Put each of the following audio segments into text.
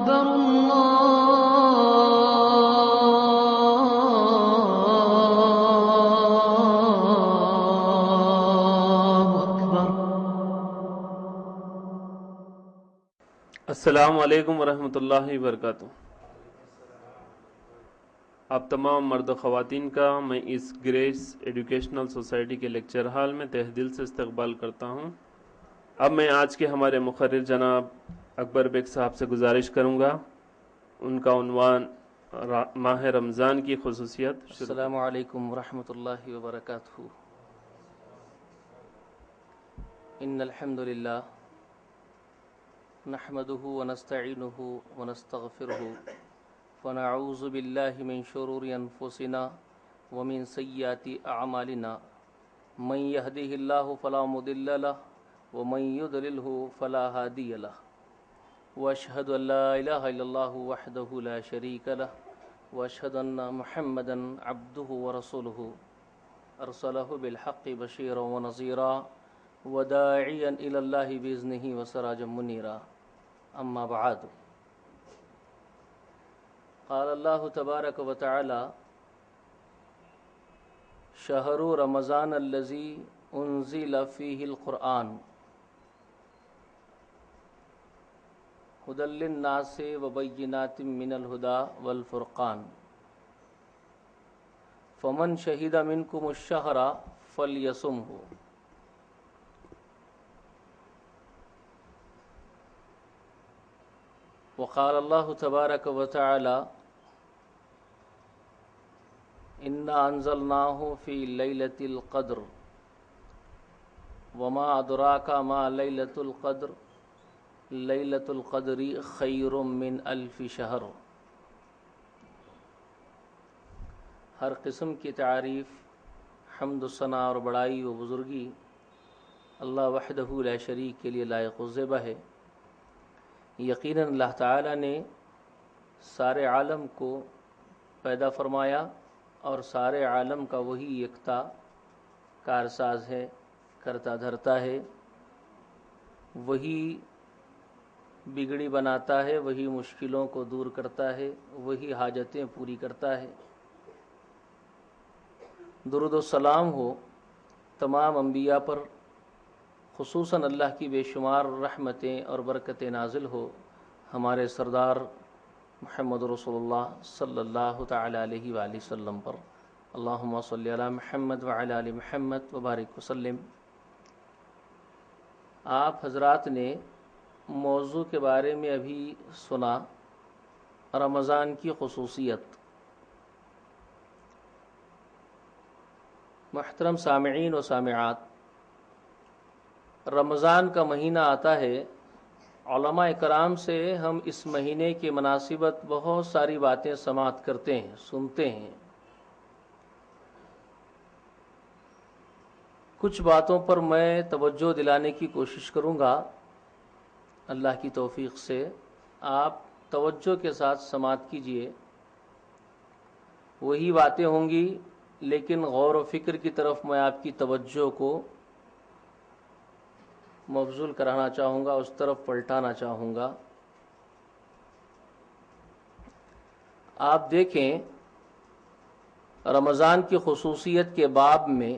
أكبر الله أكبر. السلام علیکم ورحمۃ اللہ وبرکاتہ. آپ تمام مرد و خواتین کا میں اس گریس ایڈوکیشنل سوسائٹی کے لیکچر ہال میں تہ دل سے استقبال کرتا ہوں. اب میں آج کے ہمارے مقرر جناب اکبر بیگ صاحب سے گزارش کروں گا. ان کا عنوان ماہ رمضان کی خصوصیت. السلام علیکم ورحمۃ اللہ وبرکاتہ. ان الحمد للہ نحمده ونستعینه ونستغفره ونعوذ باللہ من شرور انفسنا ومن سیئات اعمالنا من يهده الله فلا مضل له ومن يضلله فلا هادي له واشهد ان لا اله الا الله وحده لا شريك له واشهد ان محمدا عبده ورسوله ارسله بالحق بشيرا ونذيرا وداعيا الى الله باذنه وسراجا منيرا. اما بعد، قال الله تبارك وتعالى: شهر رمضان الذي انزل فيه القرآن هدى للناس وبينات من الهدى والفرقان فمن شهد منكم الشهر فليصمه. وقال الله تبارك وتعالى: إنا أنزلناه في ليلة القدر وما أدراك ما ليلة القدر ليلة القدر خير من ألف شهر. ہر قسم کی تعریف، حمد و ثنا اور بڑائی و بزرگی اللہ وحدہ لا شریک کے لیے لائق و زیبہ ہے. یقیناً اللہ تعالیٰ نے سارے عالم کو پیدا فرمایا اور سارے عالم کا وہی یکتا کارساز ہے، کرتا دھرتا ہے، وہی بگڑی بناتا ہے، وہی مشکلوں کو دور کرتا ہے، وہی حاجتیں پوری کرتا ہے. درود و سلام ہو تمام انبیاء پر، خصوصاً اللہ کی بے شمار رحمتیں اور برکتیں نازل ہو ہمارے سردار محمد رسول اللہ صلی اللہ تعالی علیہ وآلہ وسلم پر. اللہم صلی علی محمد وعلی آل محمد وبارک وسلم. آپ حضرات نے موضوع کے بارے میں ابھی سنا، رمضان کی خصوصیت. محترم سامعین و سامعات، رمضان کا مہینہ آتا ہے. علماء کرام سے ہم اس مہینے کی مناسبت بہت ساری باتیں سماعت کرتے ہیں، سنتے ہیں. کچھ باتوں پر میں توجہ دلانے کی کوشش کروں گا اللہ کی توفیق سے. آپ توجہ کے ساتھ سماعت کیجئے. وہی باتیں ہوں گی لیکن غور و فکر کی طرف میں آپ کی توجہ کو مبذول کرانا چاہوں گا، اس طرف پلٹانا چاہوں گا. آپ دیکھیں، رمضان کی خصوصیت کے باب میں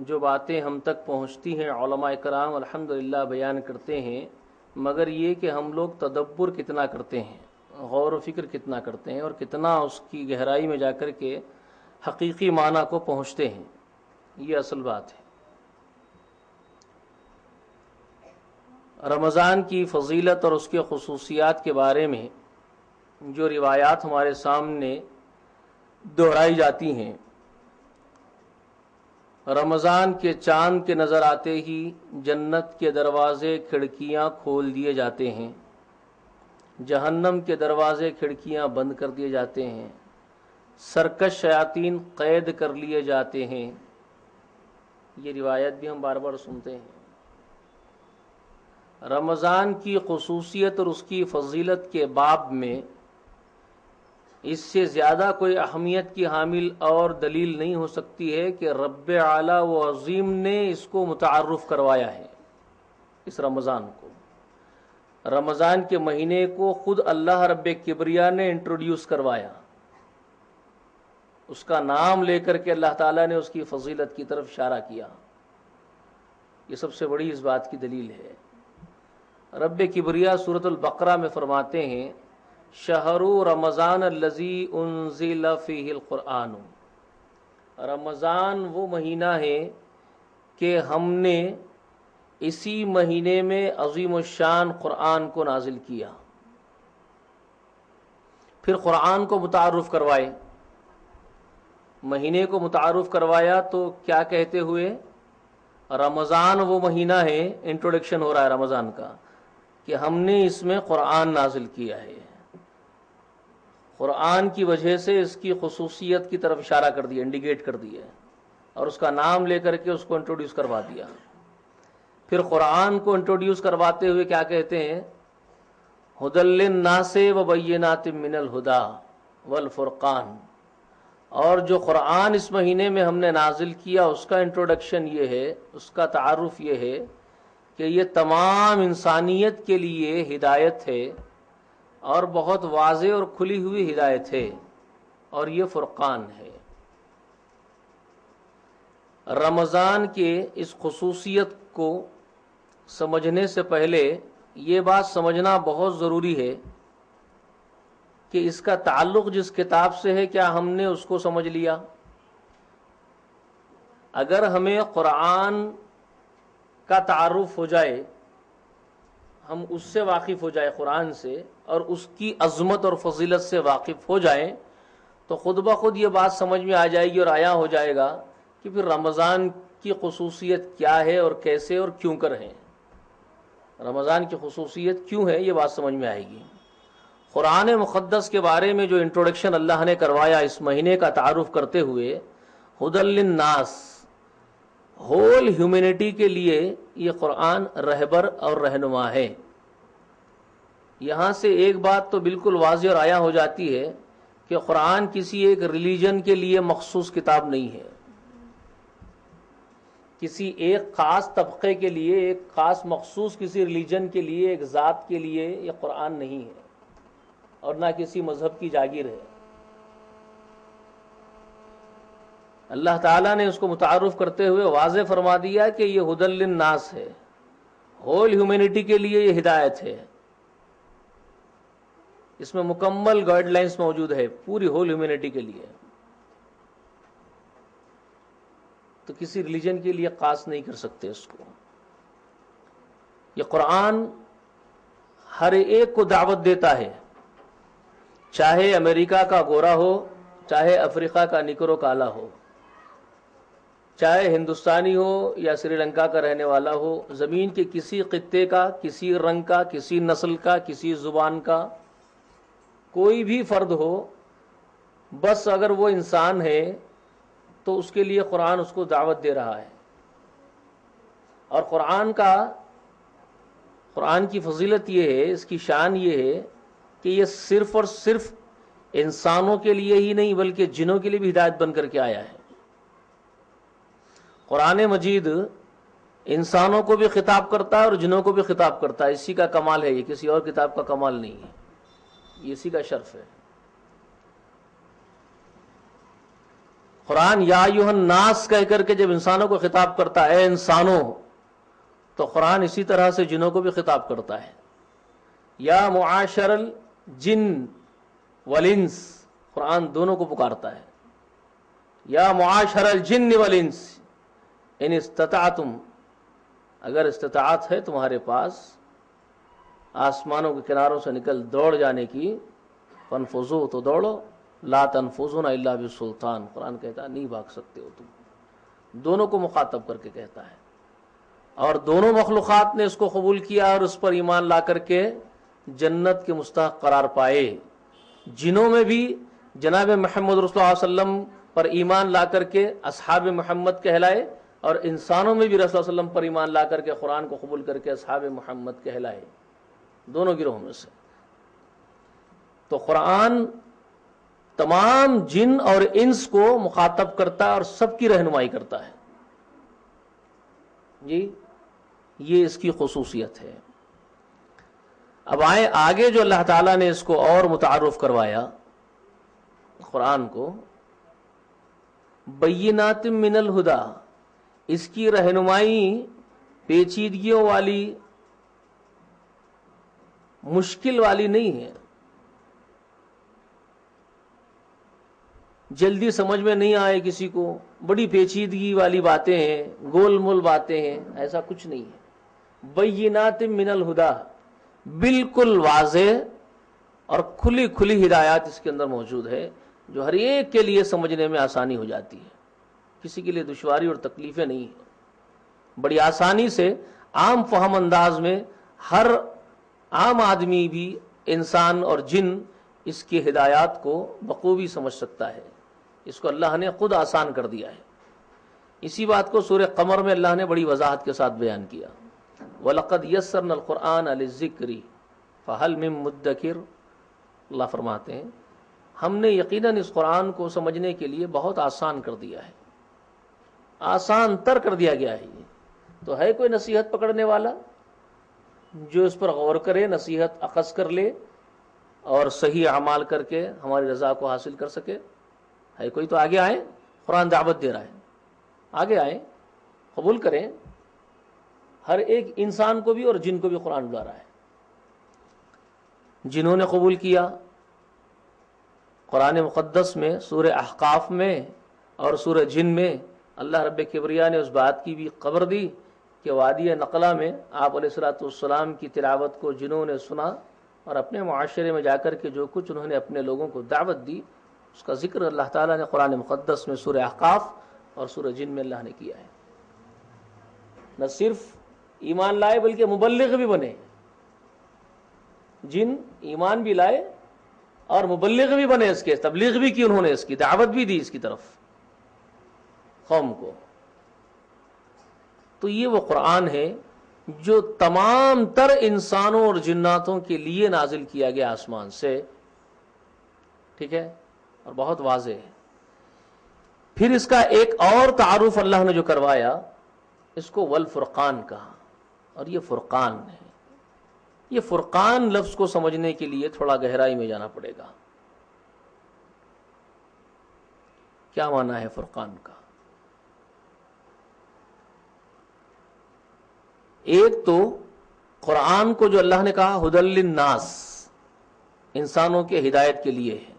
جو باتیں ہم تک پہنچتی ہیں علماء کرام الحمدللہ بیان کرتے ہیں، مگر یہ کہ ہم لوگ تدبر کتنا کرتے ہیں، غور و فکر کتنا کرتے ہیں اور کتنا اس کی گہرائی میں جا کر کے حقیقی معنی کو پہنچتے ہیں، یہ اصل بات ہے. رمضان کی فضیلت اور اس کے خصوصیات کے بارے میں جو روایات ہمارے سامنے دہرائی جاتی ہیں، رمضان کے چاند کے نظر آتے ہی جنت کے دروازے کھڑکیاں کھول دیے جاتے ہیں، جہنم کے دروازے کھڑکیاں بند کر دیے جاتے ہیں، سرکش شیاطین قید کر لیے جاتے ہیں. یہ روایت بھی ہم بار بار سنتے ہیں. رمضان کی خصوصیت اور اس کی فضیلت کے باب میں اس سے زیادہ کوئی اہمیت کی حامل اور دلیل نہیں ہو سکتی ہے کہ رب اعلیٰ و عظیم نے اس کو متعارف کروایا ہے، اس رمضان کو. رمضان کے مہینے کو خود اللہ رب کبریا نے انٹروڈیوس کروایا، اس کا نام لے کر کے اللہ تعالیٰ نے اس کی فضیلت کی طرف اشارہ کیا۔ یہ سب سے بڑی اس بات کی دلیل ہے۔ رب کبریا سورۃ البقرہ میں فرماتے ہیں شہر رمضان الذی انزل فیہ القرآن، رمضان وہ مہینہ ہے کہ ہم نے اسی مہینے میں عظیم الشان قرآن کو نازل کیا۔ پھر قرآن کو متعارف کروائے، مہینے کو متعارف کروایا تو کیا کہتے ہوئے؟ رمضان وہ مہینہ ہے، انٹروڈکشن ہو رہا ہے رمضان کا، کہ ہم نے اس میں قرآن نازل کیا ہے۔ قرآن کی وجہ سے اس کی خصوصیت کی طرف اشارہ کر دیا، انڈیکیٹ کر دیا، اور اس کا نام لے کر کے اس کو انٹروڈیوس کروا دیا۔ پھر قرآن کو انٹروڈیوس کرواتے ہوئے کیا کہتے ہیں؟ ھدی للناس وبینات من الہدی والفرقان، اور جو قرآن اس مہینے میں ہم نے نازل کیا اس کا انٹروڈکشن یہ ہے، اس کا تعارف یہ ہے کہ یہ تمام انسانیت کے لیے ہدایت ہے، اور بہت واضح اور کھلی ہوئی ہدایت ہے، اور یہ فرقان ہے۔ رمضان کے اس خصوصیت کو سمجھنے سے پہلے یہ بات سمجھنا بہت ضروری ہے کہ اس کا تعلق جس کتاب سے ہے کیا ہم نے اس کو سمجھ لیا؟ اگر ہمیں قرآن کا تعارف ہو جائے، ہم اس سے واقف ہو جائے قرآن سے، اور اس کی عظمت اور فضیلت سے واقف ہو جائیں، تو خود بخود یہ بات سمجھ میں آ جائے گی اور آیا ہو جائے گا کہ پھر رمضان کی خصوصیت کیا ہے اور کیسے اور کیوں کر ہے۔ رمضان کی خصوصیت کیوں ہے یہ بات سمجھ میں آئے گی۔ قرآن مقدس کے بارے میں جو انٹروڈکشن اللہ نے کروایا اس مہینے کا تعارف کرتے ہوئے، ھدی للناس، ہول ہیومینٹی کے لیے یہ قرآن رہبر اور رہنما ہے۔ یہاں سے ایک بات تو بالکل واضح اور عیاں ہو جاتی ہے کہ قرآن کسی ایک ریلیجن کے لیے مخصوص کتاب نہیں ہے، کسی ایک خاص طبقے کے لیے، ایک خاص مخصوص کسی ریلیجن کے لیے، ایک ذات کے لیے یہ قرآن نہیں ہے، اور نہ کسی مذہب کی جاگیر ہے۔ اللہ تعالیٰ نے اس کو متعارف کرتے ہوئے واضح فرما دیا کہ یہ ھدی للناس ہے، ہول ہیومینٹی کے لیے یہ ہدایت ہے۔ اس میں مکمل گائیڈ لائنز موجود ہے پوری ہول ہیومینٹی کے لیے، تو کسی ریلیجن کے لیے خاص نہیں کر سکتے اس کو۔ یہ قرآن ہر ایک کو دعوت دیتا ہے، چاہے امریکہ کا گورا ہو، چاہے افریقہ کا نکرو کالا ہو، چاہے ہندوستانی ہو یا سری لنکا کا رہنے والا ہو، زمین کے کسی خطے کا، کسی رنگ کا، کسی نسل کا، کسی زبان کا، کوئی بھی فرد ہو، بس اگر وہ انسان ہے تو اس کے لیے قرآن اس کو دعوت دے رہا ہے۔ اور قرآن کی فضیلت یہ ہے، اس کی شان یہ ہے کہ یہ صرف اور صرف انسانوں کے لیے ہی نہیں بلکہ جنوں کے لیے بھی ہدایت بن کر کے آیا ہے۔ قرآن مجید انسانوں کو بھی خطاب کرتا ہے اور جنوں کو بھی خطاب کرتا ہے، اسی کا کمال ہے، یہ کسی اور کتاب کا کمال نہیں ہے، یہ اسی کا شرف ہے۔ قرآن یا ایھا الناس کہہ کر کے جب انسانوں کو خطاب کرتا ہے، اے انسانوں، تو قرآن اسی طرح سے جنوں کو بھی خطاب کرتا ہے۔ یا معاشر الجن والانس، قرآن دونوں کو پکارتا ہے۔ یا معاشر الجن والانس ان استطعتم، اگر استطاعت ہے تمہارے پاس آسمانوں کے کناروں سے نکل دوڑ جانے کی، فانفذوا، تو دوڑو، لا تنفذون الا بسلطان، قرآن کہتا ہے نہیں بھاگ سکتے ہو تم۔ دونوں کو مخاطب کر کے کہتا ہے، اور دونوں مخلوقات نے اس کو قبول کیا اور اس پر ایمان لا کر کے جنت کے مستحق قرار پائے۔ جنوں میں بھی جناب محمد رسول اللہ علیہ وسلم پر ایمان لا کر کے اصحاب محمد کہلائے، اور انسانوں میں بھی رسول اللہ علیہ وسلم پر ایمان لا کر کے قرآن کو قبول کر کے اصحاب محمد کہلائے، دونوں گروہوں میں سے۔ تو قرآن تمام جن اور انس کو مخاطب کرتا ہے اور سب کی رہنمائی کرتا ہے۔ جی یہ اس کی خصوصیت ہے۔ اب آئیں آگے جو اللہ تعالیٰ نے اس کو اور متعارف کروایا قرآن کو، بینات من الہدا، اس کی رہنمائی پیچیدگیوں والی، مشکل والی نہیں ہے، جلدی سمجھ میں نہیں آئے کسی کو، بڑی پیچیدگی والی باتیں ہیں، گول مول باتیں ہیں، ایسا کچھ نہیں ہے۔ بینات من الہدا، بالکل واضح اور کھلی کھلی ہدایات اس کے اندر موجود ہے، جو ہر ایک کے لیے سمجھنے میں آسانی ہو جاتی ہے، کسی کے لیے دشواری اور تکلیفیں نہیں ہیں، بڑی آسانی سے عام فہم انداز میں ہر عام آدمی بھی، انسان اور جن، اس کی ہدایات کو بخوبی سمجھ سکتا ہے۔ اس کو اللہ نے خود آسان کر دیا ہے۔ اسی بات کو سورہ قمر میں اللہ نے بڑی وضاحت کے ساتھ بیان کیا، وَلَقَدْ يَسَّرْنَا الْقُرْآنَ لِلذِّكْرِ فَهَلْ مِن مُدَّكِرٍ۔ اللہ فرماتے ہیں ہم نے یقیناً اس قرآن کو سمجھنے کے لیے بہت آسان کر دیا ہے، آسان تر کر دیا گیا ہے۔ تو ہے کوئی نصیحت پکڑنے والا جو اس پر غور کرے، نصیحت اخذ کر لے اور صحیح اعمال کر کے ہماری رضا کو حاصل کر سکے؟ ہے کوئی؟ تو آگے آئیں، قرآن دعوت دے رہا ہے، آگے آئیں، قبول کریں۔ ہر ایک انسان کو بھی اور جن کو بھی قرآن بلا رہا ہے۔ جنہوں نے قبول کیا، قرآن مقدس میں سورہ احقاف میں اور سورہ جن میں اللہ رب کبریا نے اس بات کی بھی خبر دی کہ وادی نقلہ میں آپ علیہ الصلوۃ والسلام کی تلاوت کو جنہوں نے سنا اور اپنے معاشرے میں جا کر کے جو کچھ انہوں نے اپنے لوگوں کو دعوت دی، اس کا ذکر اللہ تعالیٰ نے قرآن مقدس میں سورہ احقاف اور سورہ جن میں اللہ نے کیا ہے۔ نہ صرف ایمان لائے بلکہ مبلغ بھی بنے، جن ایمان بھی لائے اور مبلغ بھی بنے، اس کے تبلیغ بھی کی، انہوں نے اس کی دعوت بھی دی اس کی طرف قوم کو۔ تو یہ وہ قرآن ہے جو تمام تر انسانوں اور جناتوں کے لیے نازل کیا گیا آسمان سے، ٹھیک ہے، اور بہت واضح ہے۔ پھر اس کا ایک اور تعارف اللہ نے جو کروایا، اس کو والفرقان کہا، اور یہ فرقان ہے۔ یہ فرقان لفظ کو سمجھنے کے لیے تھوڑا گہرائی میں جانا پڑے گا۔ کیا معنی ہے فرقان کا؟ ایک تو قرآن کو جو اللہ نے کہا ہدی للناس، انسانوں کے ہدایت کے لیے ہے،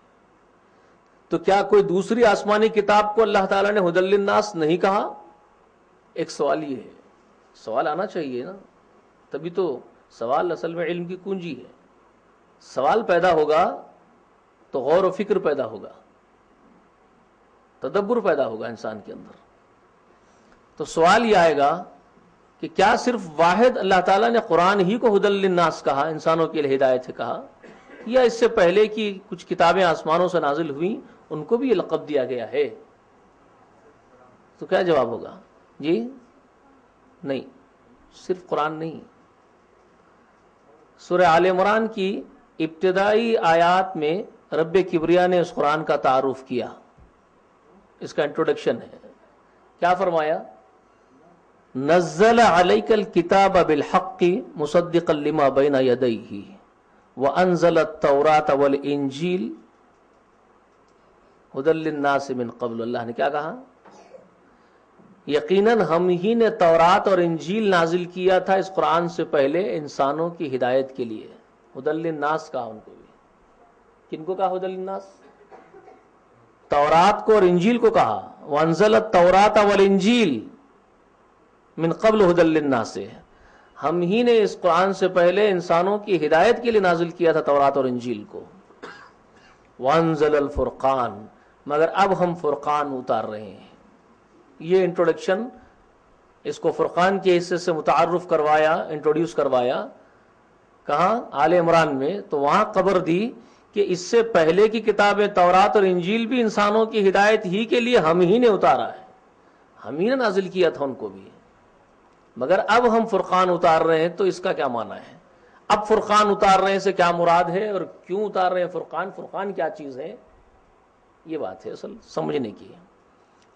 تو کیا کوئی دوسری آسمانی کتاب کو اللہ تعالیٰ نے ہدی للناس نہیں کہا؟ ایک سوال یہ ہے، سوال آنا چاہیے نا، تبھی تو سوال اصل میں علم کی کنجی ہے۔ سوال پیدا ہوگا تو غور و فکر پیدا ہوگا، تدبر پیدا ہوگا انسان کے اندر۔ تو سوال یہ آئے گا کہ کیا صرف واحد اللہ تعالیٰ نے قرآن ہی کو ہدی للناس کہا، انسانوں کے لیے ہدایت ہے کہا، یا اس سے پہلے کی کچھ کتابیں آسمانوں سے نازل ہوئیں ان کو بھی یہ لقب دیا گیا ہے؟ تو کیا جواب ہوگا؟ جی نہیں، صرف قرآن نہیں۔ سورہ آل عمران کی ابتدائی آیات میں رب کبریا نے اس قرآن کا تعارف کیا، اس کا انٹروڈکشن ہے۔ کیا فرمایا؟ نزل علیک الکتاب بالحق مصدقا لما بین یدیہ وانزل التوراۃ والانجیل ہدی للناس من قبل۔ اللہ نے کیا کہا؟ یقیناً ہم ہی نے تورات اور انجیل نازل کیا تھا اس قرآن سے پہلے انسانوں کی ہدایت کے لیے۔ ہدی للناس کہا ان کو بھی۔ کن کو کہا ہدی للناس؟ تورات کو اور انجیل کو کہا، وانزل التوراۃ والانجیل من قبل ہدی للناس، ہم ہی نے اس قرآن سے پہلے انسانوں کی ہدایت کے لیے نازل کیا تھا تورات اور انجیل کو۔ وانزل الفرقان، مگر اب ہم فرقان اتار رہے ہیں۔ یہ انٹروڈکشن، اس کو فرقان کے حصے سے متعارف کروایا، انٹروڈیوس کروایا، کہاں؟ آل عمران میں۔ تو وہاں خبر دی کہ اس سے پہلے کی کتابیں تورات اور انجیل بھی انسانوں کی ہدایت ہی کے لیے ہم ہی نے اتارا ہے، ہم ہی نے نازل کیا تھا ان کو بھی، مگر اب ہم فرقان اتار رہے ہیں۔ تو اس کا کیا معنی ہے؟ اب فرقان اتارنے سے کیا مراد ہے اور کیوں اتار رہے ہیں فرقان؟ فرقان کیا چیز ہے؟ یہ بات ہے اصل سمجھنے کی۔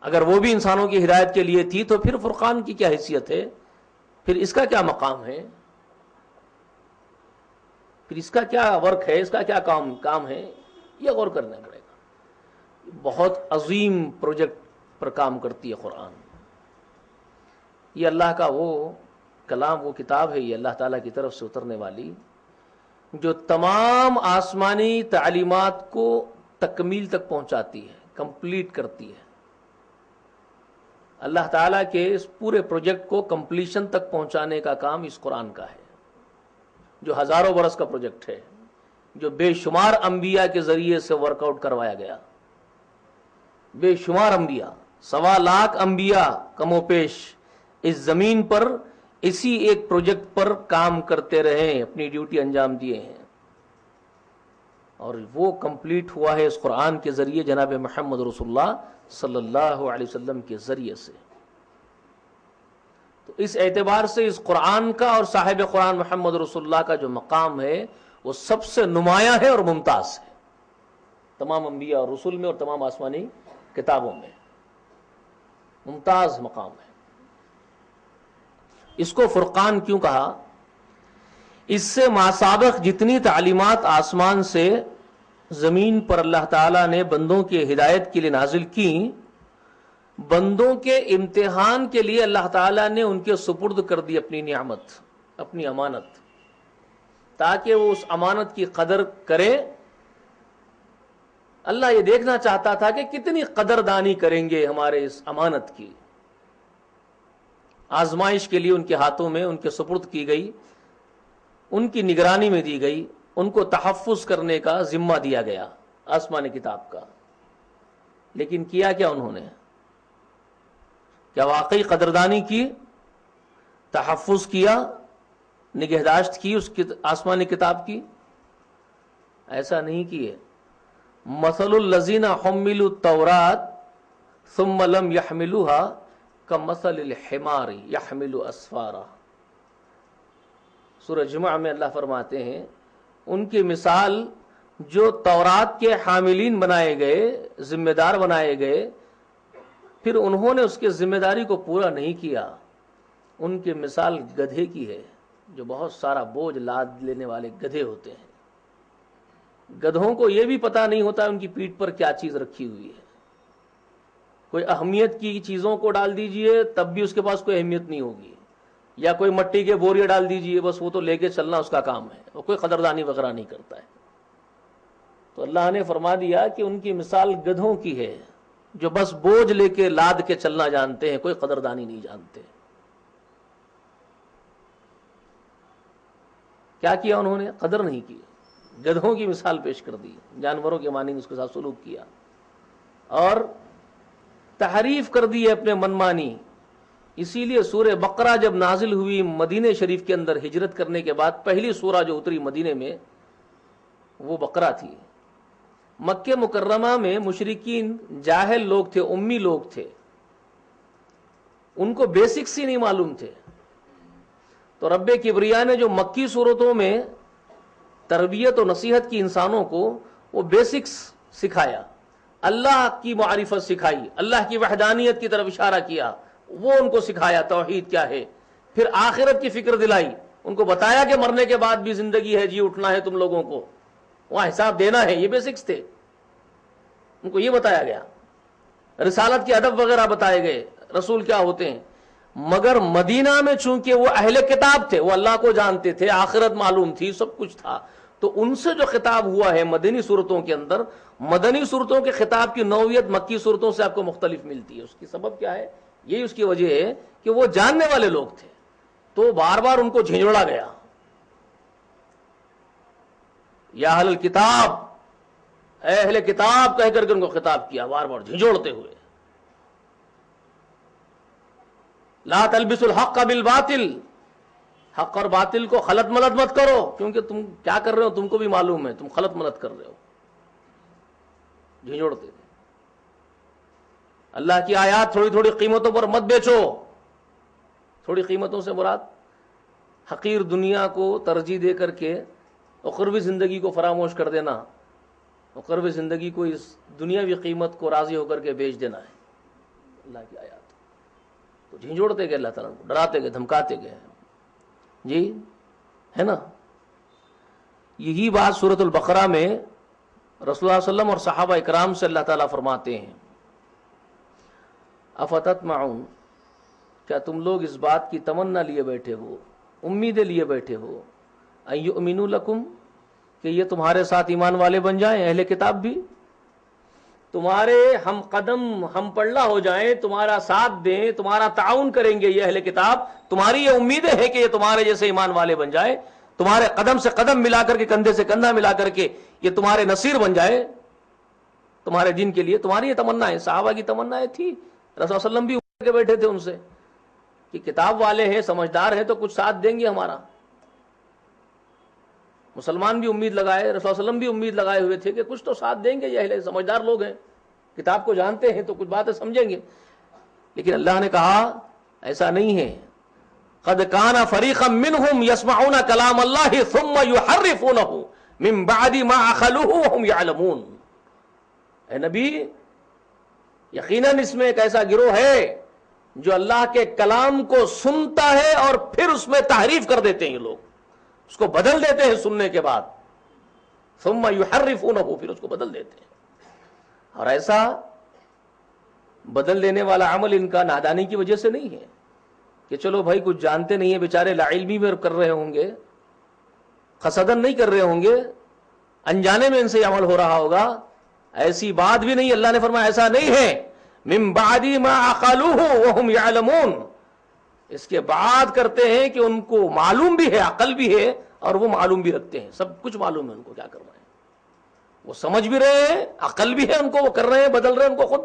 اگر وہ بھی انسانوں کی ہدایت کے لیے تھی تو پھر فرقان کی کیا حیثیت ہے؟ پھر اس کا کیا مقام ہے؟ پھر اس کا کیا ورک ہے، اس کا کیا کام ہے، یہ غور کرنا پڑے گا. بہت عظیم پروجیکٹ پر کام کرتی ہے قرآن. یہ اللہ کا وہ کلام، وہ کتاب ہے، یہ اللہ تعالیٰ کی طرف سے اترنے والی، جو تمام آسمانی تعلیمات کو تکمیل تک پہنچاتی ہے، کمپلیٹ کرتی ہے. اللہ تعالیٰ کے اس پورے پروجیکٹ کو کمپلیشن تک پہنچانے کا کام اس قرآن کا ہے، جو ہزاروں برس کا پروجیکٹ ہے، جو بے شمار انبیاء کے ذریعے سے ورک آؤٹ کروایا گیا. بے شمار انبیاء، 1.25 لاکھ انبیاء کم و پیش اس زمین پر اسی ایک پروجیکٹ پر کام کرتے رہے، اپنی ڈیوٹی انجام دیے ہیں، اور وہ کمپلیٹ ہوا ہے اس قرآن کے ذریعے، جناب محمد رسول اللہ صلی اللہ علیہ وسلم کے ذریعے سے. تو اس اعتبار سے اس قرآن کا اور صاحب قرآن محمد رسول اللہ کا جو مقام ہے وہ سب سے نمایاں ہے اور ممتاز ہے، تمام انبیاء اور رسول میں اور تمام آسمانی کتابوں میں ممتاز مقام ہے. اس کو فرقان کیوں کہا؟ اس سے ماسابق جتنی تعلیمات آسمان سے زمین پر اللہ تعالیٰ نے بندوں کے ہدایت کے لیے نازل کی، بندوں کے امتحان کے لیے اللہ تعالیٰ نے ان کے سپرد کر دی اپنی نعمت، اپنی امانت، تاکہ وہ اس امانت کی قدر کرے. اللہ یہ دیکھنا چاہتا تھا کہ کتنی قدردانی کریں گے ہمارے اس امانت کی. آزمائش کے لیے ان کے ہاتھوں میں ان کے سپرد کی گئی، ان کی نگرانی میں دی گئی، ان کو تحفظ کرنے کا ذمہ دیا گیا آسمانی کتاب کا. لیکن کیا کیا انہوں نے؟ کیا واقعی قدردانی کی، تحفظ کیا، نگہداشت کی اس آسمانی کتاب کی؟ ایسا نہیں کیے. مثل الذین حملوا التوراۃ ثم لم يحملوها کمثل الحمار يحمل اسفارا. سورہ جمعہ میں اللہ فرماتے ہیں ان کی مثال جو تورات کے حاملین بنائے گئے، ذمہ دار بنائے گئے، پھر انہوں نے اس کے ذمہ داری کو پورا نہیں کیا، ان کی مثال گدھے کی ہے جو بہت سارا بوجھ لاد لینے والے گدھے ہوتے ہیں. گدھوں کو یہ بھی پتہ نہیں ہوتا ان کی پیٹھ پر کیا چیز رکھی ہوئی ہے. کوئی اہمیت کی چیزوں کو ڈال دیجئے تب بھی اس کے پاس کوئی اہمیت نہیں ہوگی، یا کوئی مٹی کے بوریے ڈال دیجئے بس وہ تو لے کے چلنا اس کا کام ہے، وہ کوئی قدردانی وغیرہ نہیں کرتا ہے. تو اللہ نے فرما دیا کہ ان کی مثال گدھوں کی ہے جو بس بوجھ لے کے لاد کے چلنا جانتے ہیں، کوئی قدردانی نہیں جانتے. کیا کیا انہوں نے؟ قدر نہیں کی، گدھوں کی مثال پیش کر دی، جانوروں کے مانند اس کے ساتھ سلوک کیا اور تحریف کر دی ہے اپنے منمانی. اسی لیے سورہ بقرہ جب نازل ہوئی مدینہ شریف کے اندر ہجرت کرنے کے بعد، پہلی سورہ جو اتری مدینہ میں وہ بقرہ تھی. مکہ مکرمہ میں مشرکین جاہل لوگ تھے، امی لوگ تھے، ان کو بیسکس ہی نہیں معلوم تھے. تو رب کبریا نے جو مکی صورتوں میں تربیت و نصیحت کی انسانوں کو، وہ بیسکس سکھایا، اللہ کی معرفت سکھائی، اللہ کی وحدانیت کی طرف اشارہ کیا، وہ ان کو سکھایا توحید کیا ہے. پھر آخرت کی فکر دلائی، ان کو بتایا کہ مرنے کے بعد بھی زندگی ہے، جی اٹھنا ہے تم لوگوں کو، وہاں حساب دینا ہے. یہ بیسکس تھے، ان کو یہ بتایا گیا. رسالت کے ادب وغیرہ بتائے گئے، رسول کیا ہوتے ہیں. مگر مدینہ میں چونکہ وہ اہل کتاب تھے، وہ اللہ کو جانتے تھے، آخرت معلوم تھی، سب کچھ تھا، تو ان سے جو خطاب ہوا ہے مدنی صورتوں کے اندر، مدنی صورتوں کے خطاب کی نوعیت مکی صورتوں سے آپ کو مختلف ملتی ہے. اس کی سبب کیا ہے؟ یہی اس کی وجہ ہے کہ وہ جاننے والے لوگ تھے، تو بار بار ان کو جھنجھوڑا گیا. یا اہل الکتاب، اے اہل کتاب کہہ کر کے ان کو خطاب کیا، بار بار جھنجھوڑتے ہوئے. لا تلبسوا الحق بالباطل، حق اور باطل کو خلط ملط مت کرو، کیونکہ تم کیا کر رہے ہو تم کو بھی معلوم ہے، تم خلط ملط کر رہے ہو. جھنجھوڑتے تھے. اللہ کی آیات تھوڑی تھوڑی قیمتوں پر مت بیچو. تھوڑی قیمتوں سے مراد حقیر دنیا کو ترجیح دے کر کے اخروی زندگی کو فراموش کر دینا، اخروی زندگی کو اس دنیاوی قیمت کو راضی ہو کر کے بیچ دینا ہے. اللہ کی آیات تو جھنجھوڑتے گئے، اللہ تعالیٰ کو ڈراتے گئے، دھمکاتے گئے. جی ہے نا. یہی بات سورۃ البقرہ میں رسول اللہ صلی اللہ علیہ وسلم اور صحابہ اکرام سے اللہ تعالیٰ فرماتے ہیں افتطمعون، کیا تم لوگ اس بات کی تمنا لیے بیٹھے ہو، امیدیں لیے بیٹھے ہو، ان یؤمنوا لکم، کہ یہ تمہارے ساتھ ایمان والے بن جائیں، اہل کتاب بھی تمہارے ہم قدم ہم پلہ ہو جائیں، تمہارا ساتھ دیں، تمہارا تعاون کریں گے یہ اہل کتاب، تمہاری یہ امیدیں ہیں کہ یہ تمہارے جیسے ایمان والے بن جائے، تمہارے قدم سے قدم ملا کر کے، کندھے سے کندھا ملا کر کے یہ تمہارے نصیر بن جائے تمہارے دین کے لیے. تمہاری یہ تمنا ہے. صحابہ کی تمنا تھی، رسول اللہ علیہ وسلم بھی امید کے بیٹھے تھے ان سے کہ کتاب والے ہیں، سمجھدار ہیں تو کچھ ساتھ دیں گے ہمارا. مسلمان بھی امید لگائے، رسول اللہ علیہ وسلم بھی امید لگائے ہوئے تھے کہ کچھ تو ساتھ دیں گے، یہ اہل سمجھدار لوگ ہیں، کتاب کو جانتے ہیں تو کچھ باتیں سمجھیں گے. لیکن اللہ نے کہا ایسا نہیں ہے. قد کان فریقا منهم يسمعون کلام اللہ ثم يحرفونه من بعد ما عقلوه وهم يعلمون. اے نبی، یقیناً اس میں ایک ایسا گروہ ہے جو اللہ کے کلام کو سنتا ہے اور پھر اس میں تحریف کر دیتے ہیں. یہ لوگ اس کو بدل دیتے ہیں سننے کے بعد. ثم يحرفونه، پھر اس کو بدل دیتے ہیں. اور ایسا بدل دینے والا عمل ان کا نادانی کی وجہ سے نہیں ہے کہ چلو بھائی کچھ جانتے نہیں ہیں بیچارے، لا علمی میں کر رہے ہوں گے، قصدن نہیں کر رہے ہوں گے، انجانے میں ان سے عمل ہو رہا ہوگا. ایسی بات بھی نہیں. اللہ نے فرمایا ایسا نہیں ہے. من بعد ما عقلوه وهم يعلمون، اس کے بعد کرتے ہیں کہ ان کو معلوم بھی ہے، عقل بھی ہے اور وہ معلوم بھی رکھتے ہیں. سب کچھ معلوم ہے ان کو کیا کر رہے ہیں. وہ سمجھ بھی رہے ہیں، عقل بھی ہے ان کو، وہ کر رہے ہیں، بدل رہے ہیں، ان کو خود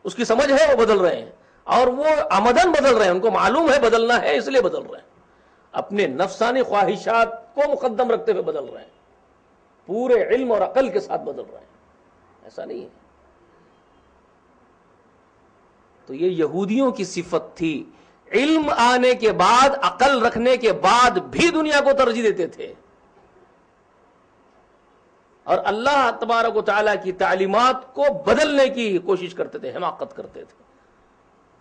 اس کی سمجھ ہے، وہ بدل رہے ہیں. اور وہ عمدن بدل رہے ہیں، ان کو معلوم ہے بدلنا ہے اس لیے بدل رہے ہیں. اپنے نفسانی خواہشات کو مقدم رکھتے ہوئے بدل رہے ہیں، پورے علم اور عقل کے ساتھ بدل رہے ہیں. ایسا نہیں ہے. تو یہ یہودیوں کی صفت تھی. علم آنے کے بعد، عقل رکھنے کے بعد بھی دنیا کو ترجیح دیتے تھے اور اللہ تبارک و تعالیٰ کی تعلیمات کو بدلنے کی کوشش کرتے تھے، حماقت کرتے تھے،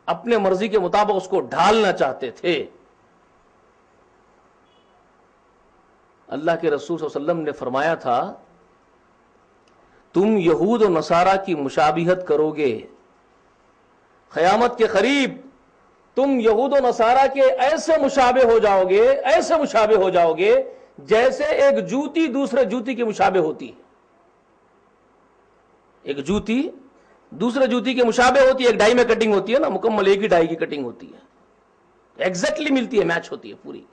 اپنے مرضی کے مطابق اس کو ڈھالنا چاہتے تھے. اللہ کے رسول صلی اللہ علیہ وسلم نے فرمایا تھا تم یہود و نصارہ کی مشابہت کرو گے، قیامت کے قریب تم یہود و نصارہ کے ایسے مشابہ ہو جاؤ گے، ایسے مشابہ ہو جاؤ گے جیسے ایک جوتی دوسرے جوتی کی مشابہ ہوتی ہے. ایک جوتی دوسرے جوتی کے مشابہ ہوتی ہے. ایک ڈائی میں کٹنگ ہوتی ہے نا، مکمل ایک ہی ڈائی کی کٹنگ ہوتی ہے، ایگزیکٹلی ملتی ہے، میچ ہوتی ہے پوری.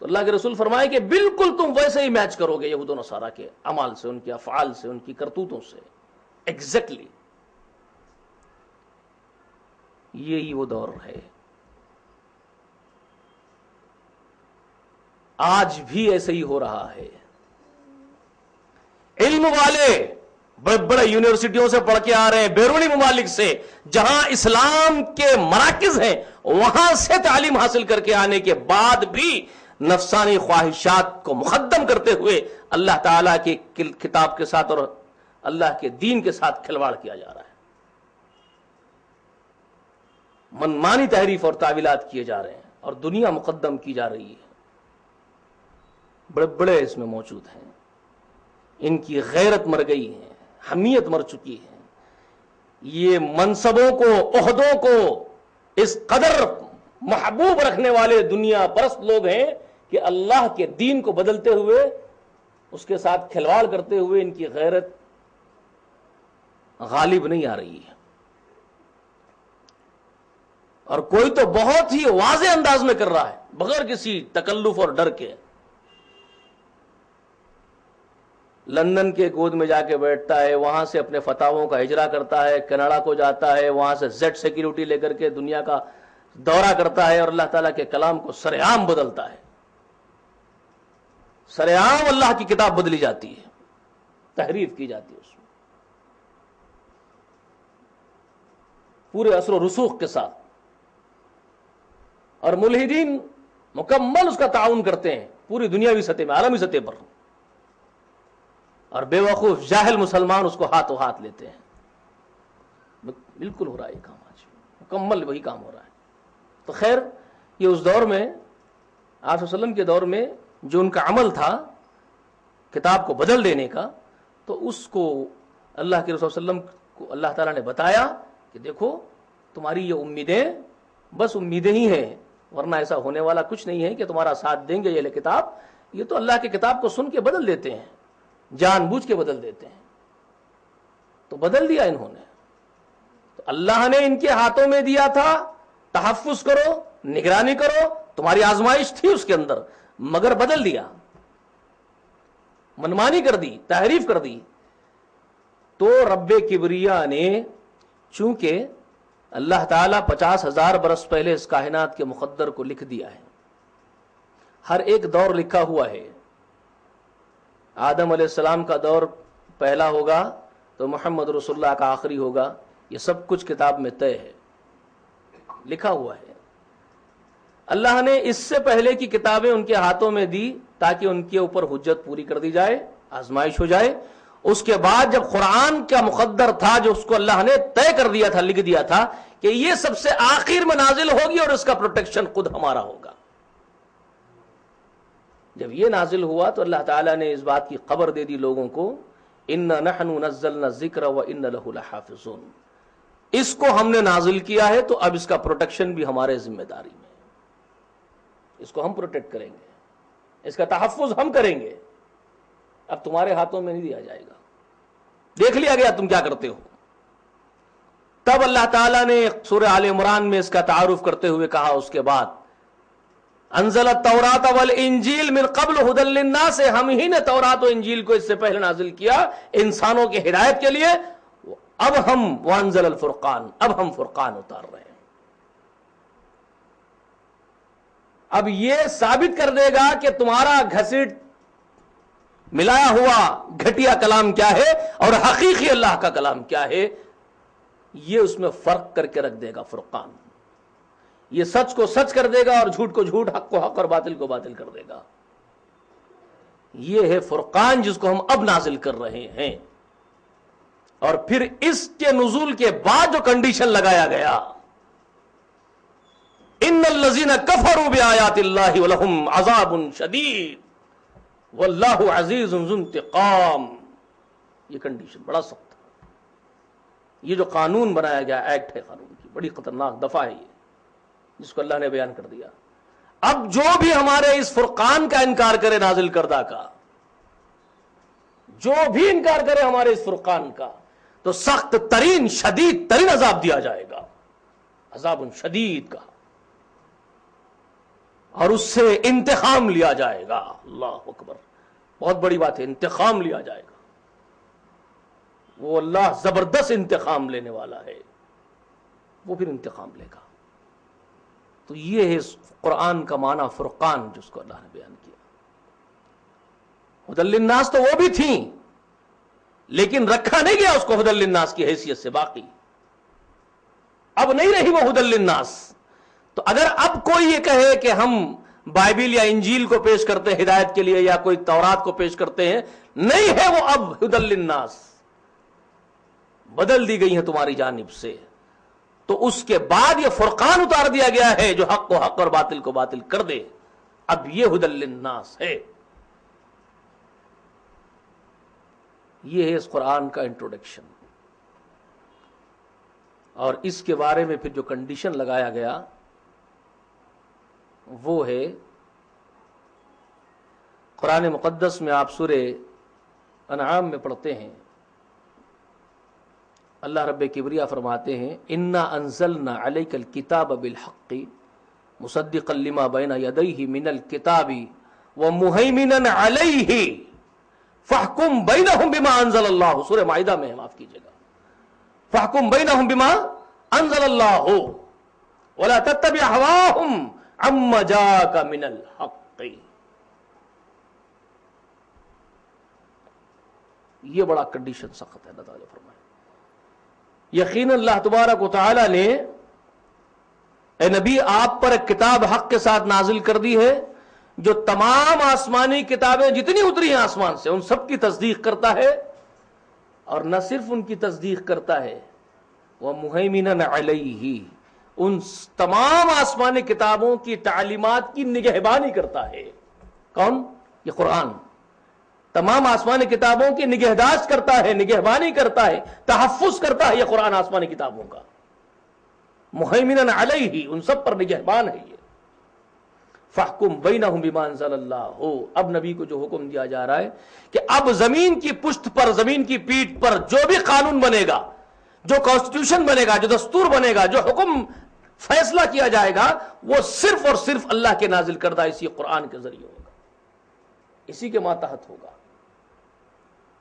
تو اللہ کے رسول فرمائے کہ بالکل تم ویسے ہی میچ کرو گے یہود و نصارہ کے اعمال سے، ان کے افعال سے، ان کی کرتوتوں سے، ایگزیکٹلی. یہی وہ دور ہے. آج بھی ایسے ہی ہو رہا ہے. علم والے بڑے بڑے یونیورسٹیوں سے پڑھ کے آ رہے ہیں، بیرونی ممالک سے جہاں اسلام کے مراکز ہیں، وہاں سے تعلیم حاصل کر کے آنے کے بعد بھی نفسانی خواہشات کو مقدم کرتے ہوئے اللہ تعالیٰ کی کتاب کے ساتھ اور اللہ کے دین کے ساتھ کھلواڑ کیا جا رہا ہے. منمانی تحریف اور تعویلات کیے جا رہے ہیں اور دنیا مقدم کی جا رہی ہے. بڑے بڑے اس میں موجود ہیں. ان کی غیرت مر گئی ہے، حمیت مر چکی ہے. یہ منصبوں کو، عہدوں کو اس قدر محبوب رکھنے والے دنیا پرست لوگ ہیں کہ اللہ کے دین کو بدلتے ہوئے، اس کے ساتھ کھلواڑ کرتے ہوئے ان کی غیرت غالب نہیں آ رہی ہے. اور کوئی تو بہت ہی واضح انداز میں کر رہا ہے بغیر کسی تکلف اور ڈر کے. لندن کے گود میں جا کے بیٹھتا ہے، وہاں سے اپنے فتاووں کا اجرا کرتا ہے، کینیڈا کو جاتا ہے، وہاں سے زیڈ سیکیورٹی لے کر کے دنیا کا دورہ کرتا ہے اور اللہ تعالیٰ کے کلام کو سر عام بدلتا ہے. سر عام اللہ کی کتاب بدلی جاتی ہے، تحریف کی جاتی ہے اس میں پورے اثر و رسوخ کے ساتھ. اور ملحدین مکمل اس کا تعاون کرتے ہیں پوری دنیاوی سطح میں، عالمی سطح پر. اور بے وقوف جاہل مسلمان اس کو ہاتھوں ہاتھ لیتے ہیں. بالکل ہو رہا ہے یہ کام، آج مکمل وہی کام ہو رہا ہے. تو خیر، یہ اس دور میں آپ صلی اللہ علیہ وسلم کے دور میں جو ان کا عمل تھا کتاب کو بدل دینے کا، تو اس کو اللہ کے رسول صلی اللہ علیہ وسلم کو اللہ تعالیٰ نے بتایا کہ دیکھو تمہاری یہ امیدیں بس امیدیں ہی ہیں، ورنہ ایسا ہونے والا کچھ نہیں ہے کہ تمہارا ساتھ دیں گے یہ اہل کتاب، یہ تو اللہ کی کتاب کو سن کے بدل دیتے ہیں، جان بوجھ کے بدل دیتے ہیں۔ تو بدل دیا انہوں نے، تو اللہ نے ان کے ہاتھوں میں دیا تھا تحفظ کرو، نگرانی کرو، تمہاری آزمائش تھی اس کے اندر، مگر بدل دیا، منمانی کر دی، تحریف کر دی۔ تو رب کبریا نے چونکہ اللہ تعالیٰ 50,000 برس پہلے اس کائنات کے مقدر کو لکھ دیا ہے، ہر ایک دور لکھا ہوا ہے، آدم علیہ السلام کا دور پہلا ہوگا تو محمد رسول اللہ کا آخری ہوگا، یہ سب کچھ کتاب میں طے ہے، لکھا ہوا ہے۔ اللہ نے اس سے پہلے کی کتابیں ان کے ہاتھوں میں دی تاکہ ان کے اوپر حجت پوری کر دی جائے، آزمائش ہو جائے۔ اس کے بعد جب قرآن کا مقدر تھا جو اس کو اللہ نے طے کر دیا تھا، لکھ دیا تھا کہ یہ سب سے آخر میں نازل ہوگی اور اس کا پروٹیکشن خود ہمارا ہوگا، جب یہ نازل ہوا تو اللہ تعالیٰ نے اس بات کی خبر دے دی لوگوں کو، اِنَّا نَحْنُ نَزَّلْنَا الذِّكْرَ وَإِنَّ لَهُ لَحَافِظُونَ، اس کو ہم نے نازل کیا ہے تو اب اس کا پروٹیکشن بھی ہمارے ذمہ داری میں، اس کو ہم پروٹیکٹ کریں گے، اس کا تحفظ ہم کریں گے، اب تمہارے ہاتھوں میں نہیں دیا جائے گا، دیکھ لیا گیا تم کیا کرتے ہو۔ تب اللہ تعالیٰ نے سورہ آل عمران میں اس کا تعارف کرتے ہوئے کہا اس کے بعد، انزل التوراۃ والانجیل من قبل ھدی للناس، ہم ہی نے تورات و انجیل کو اس سے پہلے نازل کیا انسانوں کی ہدایت کے لیے، اب ہم وانزل الفرقان، اب ہم فرقان اتار رہے ہیں۔ اب یہ ثابت کر دے گا کہ تمہارا گھسیٹ ملایا ہوا گھٹیا کلام کیا ہے اور حقیقی اللہ کا کلام کیا ہے، یہ اس میں فرق کر کے رکھ دے گا فرقان، یہ سچ کو سچ کر دے گا اور جھوٹ کو جھوٹ، حق کو حق اور باطل کو باطل کر دے گا۔ یہ ہے فرقان جس کو ہم اب نازل کر رہے ہیں۔ اور پھر اس کے نزول کے بعد جو کنڈیشن لگایا گیا، ان الذین کفروا بآیات اللہ ولہم عذاب شدید واللہ عزیز ذو انتقام، یہ کنڈیشن بڑا سخت ہے۔ یہ جو قانون بنایا گیا، ایکٹ ہے قانون کی، بڑی خطرناک دفعہ ہے یہ جس کو اللہ نے بیان کر دیا۔ اب جو بھی ہمارے اس فرقان کا انکار کرے نازل کردہ کا، جو بھی انکار کرے ہمارے اس فرقان کا، تو سخت ترین شدید ترین عذاب دیا جائے گا، عذاب شدید کا، اور اس سے انتقام لیا جائے گا۔ اللہ اکبر، بہت بڑی بات ہے، انتقام لیا جائے گا۔ وہ اللہ زبردست انتقام لینے والا ہے، وہ پھر انتقام لے گا۔ تو یہ ہے قرآن کا معنی فرقان جس کو اللہ نے بیان کیا۔ ھدی للناس تو وہ بھی تھیں، لیکن رکھا نہیں گیا اس کو ھدی للناس کی حیثیت سے، باقی اب نہیں رہی وہ ھدی للناس۔ تو اگر اب کوئی یہ کہے کہ ہم بائبل یا انجیل کو پیش کرتے ہیں ہدایت کے لیے، یا کوئی تورات کو پیش کرتے ہیں، نہیں ہے وہ اب ھدی للناس، بدل دی گئی ہیں تمہاری جانب سے۔ تو اس کے بعد یہ فرقان اتار دیا گیا ہے جو حق کو حق اور باطل کو باطل کر دے، اب یہ ھدی للناس ہے۔ یہ ہے اس قرآن کا انٹروڈکشن۔ اور اس کے بارے میں پھر جو کنڈیشن لگایا گیا وہ ہے قرآن مقدس میں، آپ سورہ انعام میں پڑھتے ہیں، اللہ رب کبریا فرماتے ہیں، انا انزلنا علیک الکتاب بالحق مصدقا لما بین یدیہ من الکتاب ومہیمنا علیہ فاحکم بینہم بما انزل اللہ، سورہ مائدہ میں ہے، معاف کیجئے گا، فاحکم بینہم بما انزل اللہ ولا تتبع ہواہم عما جاءک من الحق۔ یہ بڑا کنڈیشن سخت ہے، اللہ تعالیٰ فرمائے یقین اللہ تبارک و تعالی نے اے نبی آپ پر ایک کتاب حق کے ساتھ نازل کر دی ہے جو تمام آسمانی کتابیں جتنی اتری ہیں آسمان سے ان سب کی تصدیق کرتا ہے، اور نہ صرف ان کی تصدیق کرتا ہے، وَمُهَيْمِنًا عَلَيْهِ، ان تمام آسمانی کتابوں کی تعلیمات کی نگہبانی کرتا ہے۔ کون؟ یہ قرآن، تمام آسمانی کتابوں کی نگہداشت کرتا ہے، نگہبانی کرتا ہے، تحفظ کرتا ہے یہ قرآن آسمانی کتابوں کا، مہیمنن علیہ، ان سب پر نگہبان ہے یہ۔ فاحکم بینہم بما انزل اللہ، اب نبی کو جو حکم دیا جا رہا ہے کہ اب زمین کی پشت پر، زمین کی پیٹھ پر جو بھی قانون بنے گا، جو کانسٹیٹیوشن بنے گا، جو دستور بنے گا، جو حکم فیصلہ کیا جائے گا، وہ صرف اور صرف اللہ کے نازل کردہ اسی قرآن کے ذریعے ہوگا، اسی کے ماتحت ہوگا۔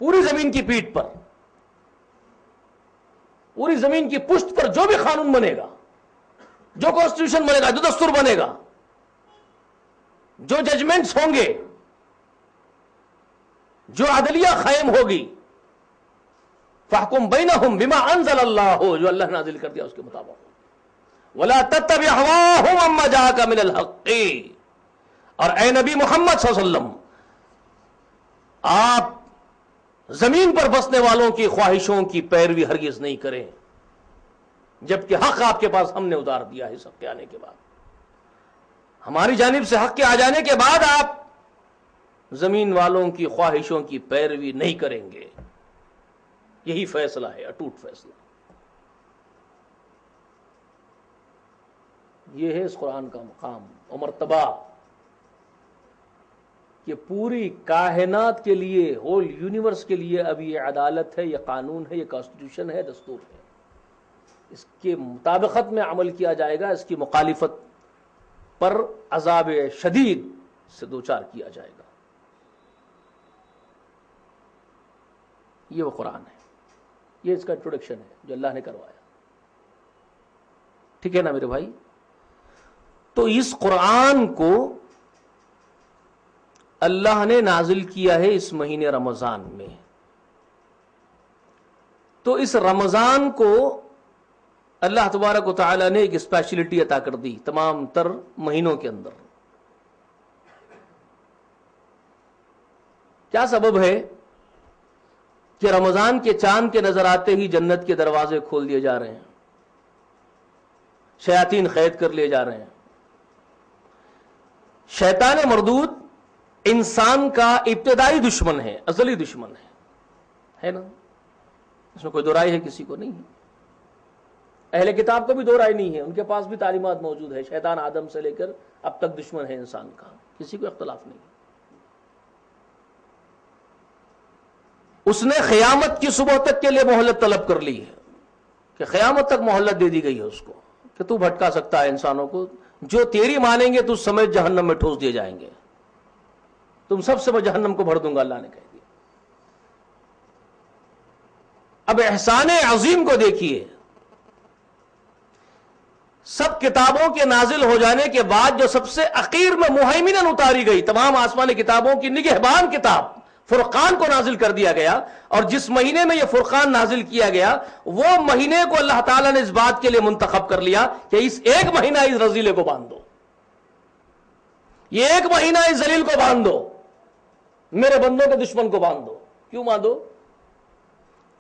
پوری زمین کی پیٹھ پر، پوری زمین کی پشت پر جو بھی قانون بنے گا، جو کانسٹیٹیوشن بنے گا، جو دستور بنے گا، جو ججمنٹس ہوں گے، جو عدلیہ قائم ہوگی، فاحکم بینہم بما انزل اللہ، جو اللہ نے نازل کر دیا اس کے مطابق، ولا تتبع هواهم عما جاءك من الحق، اور اے نبی محمد صلی اللہ علیہ وسلم آپ زمین پر بسنے والوں کی خواہشوں کی پیروی ہرگز نہیں کریں، جبکہ حق آپ کے پاس ہم نے اتار دیا ہے، حق کے آنے کے بعد، ہماری جانب سے حق کے آ جانے کے بعد آپ زمین والوں کی خواہشوں کی پیروی نہیں کریں گے۔ یہی فیصلہ ہے، اٹوٹ فیصلہ، یہ ہے اس قرآن کا مقام اور مرتبہ، کہ پوری کائنات کے لیے، ہول یونیورس کے لیے اب یہ عدالت ہے، یہ قانون ہے، یہ کانسٹیٹیوشن ہے، دستور ہے، اس کے مطابقت میں عمل کیا جائے گا، اس کی مخالفت پر عذاب شدید سے دوچار کیا جائے گا۔ یہ وہ قرآن ہے، یہ اس کا انٹروڈکشن ہے جو اللہ نے کروایا، ٹھیک ہے نا میرے بھائی؟ تو اس قرآن کو اللہ نے نازل کیا ہے اس مہینے رمضان میں، تو اس رمضان کو اللہ تبارک و تعالی نے ایک اسپیشلٹی عطا کر دی تمام تر مہینوں کے اندر۔ کیا سبب ہے کہ رمضان کے چاند کے نظر آتے ہی جنت کے دروازے کھول دیے جا رہے ہیں، شیاطین قید کر لیے جا رہے ہیں؟ شیطان مردود انسان کا ابتدائی دشمن ہے، ازلی دشمن ہے نا؟ اس میں کوئی دو رائے ہے کسی کو نہیں ہے، اہل کتاب کو بھی دو رائے نہیں ہے، ان کے پاس بھی تعلیمات موجود ہے، شیطان آدم سے لے کر اب تک دشمن ہے انسان کا، کسی کو اختلاف نہیں ہے۔ اس نے قیامت کی صبح تک کے لیے مہلت طلب کر لی ہے، کہ قیامت تک مہلت دے دی گئی ہے اس کو کہ تو بھٹکا سکتا ہے انسانوں کو، جو تیری مانیں گے تو سمیت جہنم میں ٹھوس دیے جائیں گے، تم سب سے میں جہنم کو بھر دوں گا، اللہ نے کہہ دیا۔ اب احسان عظیم کو دیکھیے، سب کتابوں کے نازل ہو جانے کے بعد جو سب سے اخیر میں مہیمنن اتاری گئی، تمام آسمانی کتابوں کی نگہبان کتاب فرقان کو نازل کر دیا گیا، اور جس مہینے میں یہ فرقان نازل کیا گیا وہ مہینے کو اللہ تعالیٰ نے اس بات کے لیے منتخب کر لیا کہ اس ایک مہینہ اس رزیلے کو باندھ دو، یہ ایک مہینہ اس ذلیل کو باندھ دو، میرے بندوں کے دشمن کو باندھ دو۔ کیوں باندھو؟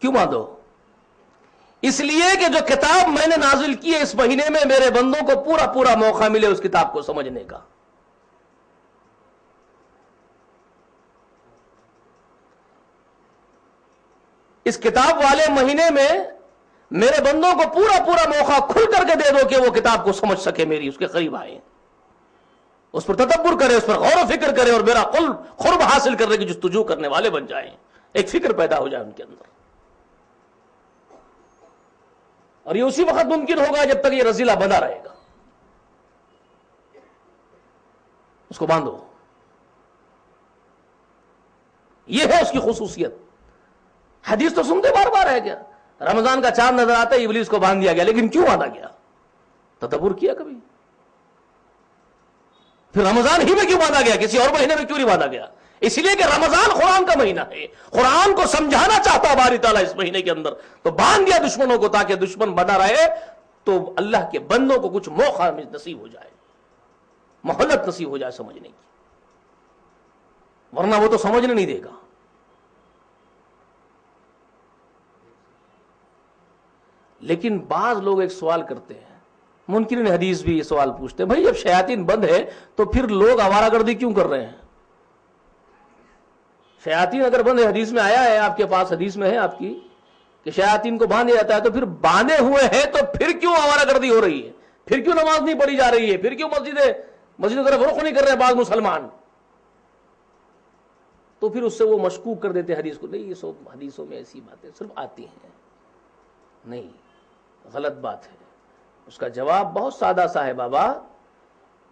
کیوں باندھو؟ اس لیے کہ جو کتاب میں نے نازل کی ہے اس مہینے میں، میرے بندوں کو پورا پورا موقع ملے اس کتاب کو سمجھنے کا۔ اس کتاب والے مہینے میں میرے بندوں کو پورا پورا موقع کھل کر کے دے دو کہ وہ کتاب کو سمجھ سکے، میری اس کے قریب آئے، اس پر تدبر کرے، اس پر غور و فکر کرے، اور میرا قرب حاصل کرنے کی جستجو کرنے والے بن جائیں، ایک فکر پیدا ہو جائے ان کے اندر۔ اور یہ اسی وقت ممکن ہوگا جب تک یہ رزیلہ بنا رہے گا۔ اس کو باندھو، یہ ہے اس کی خصوصیت۔ حدیث تو سنتے بار بار ہے، کیا رمضان کا چاند نظر آتا ہے ابلیس کو باندھ دیا گیا، لیکن کیوں باندھا گیا؟ تدبر کیا کبھی؟ پھر رمضان ہی میں کیوں باندھا گیا، کسی اور مہینے میں کیوں نہیں باندھا گیا؟ اس لیے کہ رمضان قرآن کا مہینہ ہے، قرآن کو سمجھانا چاہتا ہے باری تعالیٰ اس مہینے کے اندر، تو باندھ دیا دشمنوں کو تاکہ دشمن بنا رہے، تو اللہ کے بندوں کو کچھ موقع نصیب ہو جائے، مہلت نصیب ہو جائے سمجھنے کی، ورنہ وہ تو سمجھنے نہیں دے گا۔ لیکن بعض لوگ ایک سوال کرتے ہیں، منکرین حدیث بھی یہ سوال پوچھتے ہیں، بھائی جب شیاطین بند ہے تو پھر لوگ آوارہ گردی کیوں کر رہے ہیں؟ شیاطین اگر بند ہے، حدیث میں آیا ہے آپ کے پاس، حدیث میں ہے آپ کی کہ شیاطین کو باندھ دیا جاتا ہے، تو پھر باندھے ہوئے ہیں تو پھر کیوں آوارہ گردی ہو رہی ہے؟ پھر کیوں نماز نہیں پڑھی جا رہی ہے؟ پھر کیوں مسجد کی طرف رخ نہیں کر رہے بعض مسلمان؟ تو پھر اس سے وہ مشکوک کر دیتے حدیث کو، نہیں یہ سب حدیثوں میں ایسی باتیں صرف آتی ہیں، نہیں، غلط بات ہے۔ اس کا جواب بہت سادہ سا ہے بابا،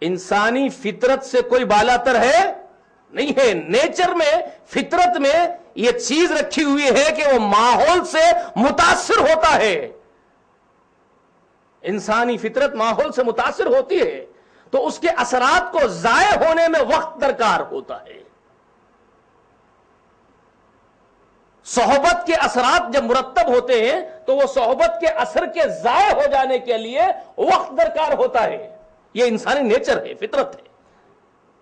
انسانی فطرت سے کوئی بالاتر ہے نہیں ہے۔ نیچر میں، فطرت میں یہ چیز رکھی ہوئی ہے کہ وہ ماحول سے متاثر ہوتا ہے، انسانی فطرت ماحول سے متاثر ہوتی ہے، تو اس کے اثرات کو ضائع ہونے میں وقت درکار ہوتا ہے۔ صحبت کے اثرات جب مرتب ہوتے ہیں تو وہ صحبت کے اثر کے ضائع ہو جانے کے لیے وقت درکار ہوتا ہے۔ یہ انسانی نیچر ہے، فطرت ہے،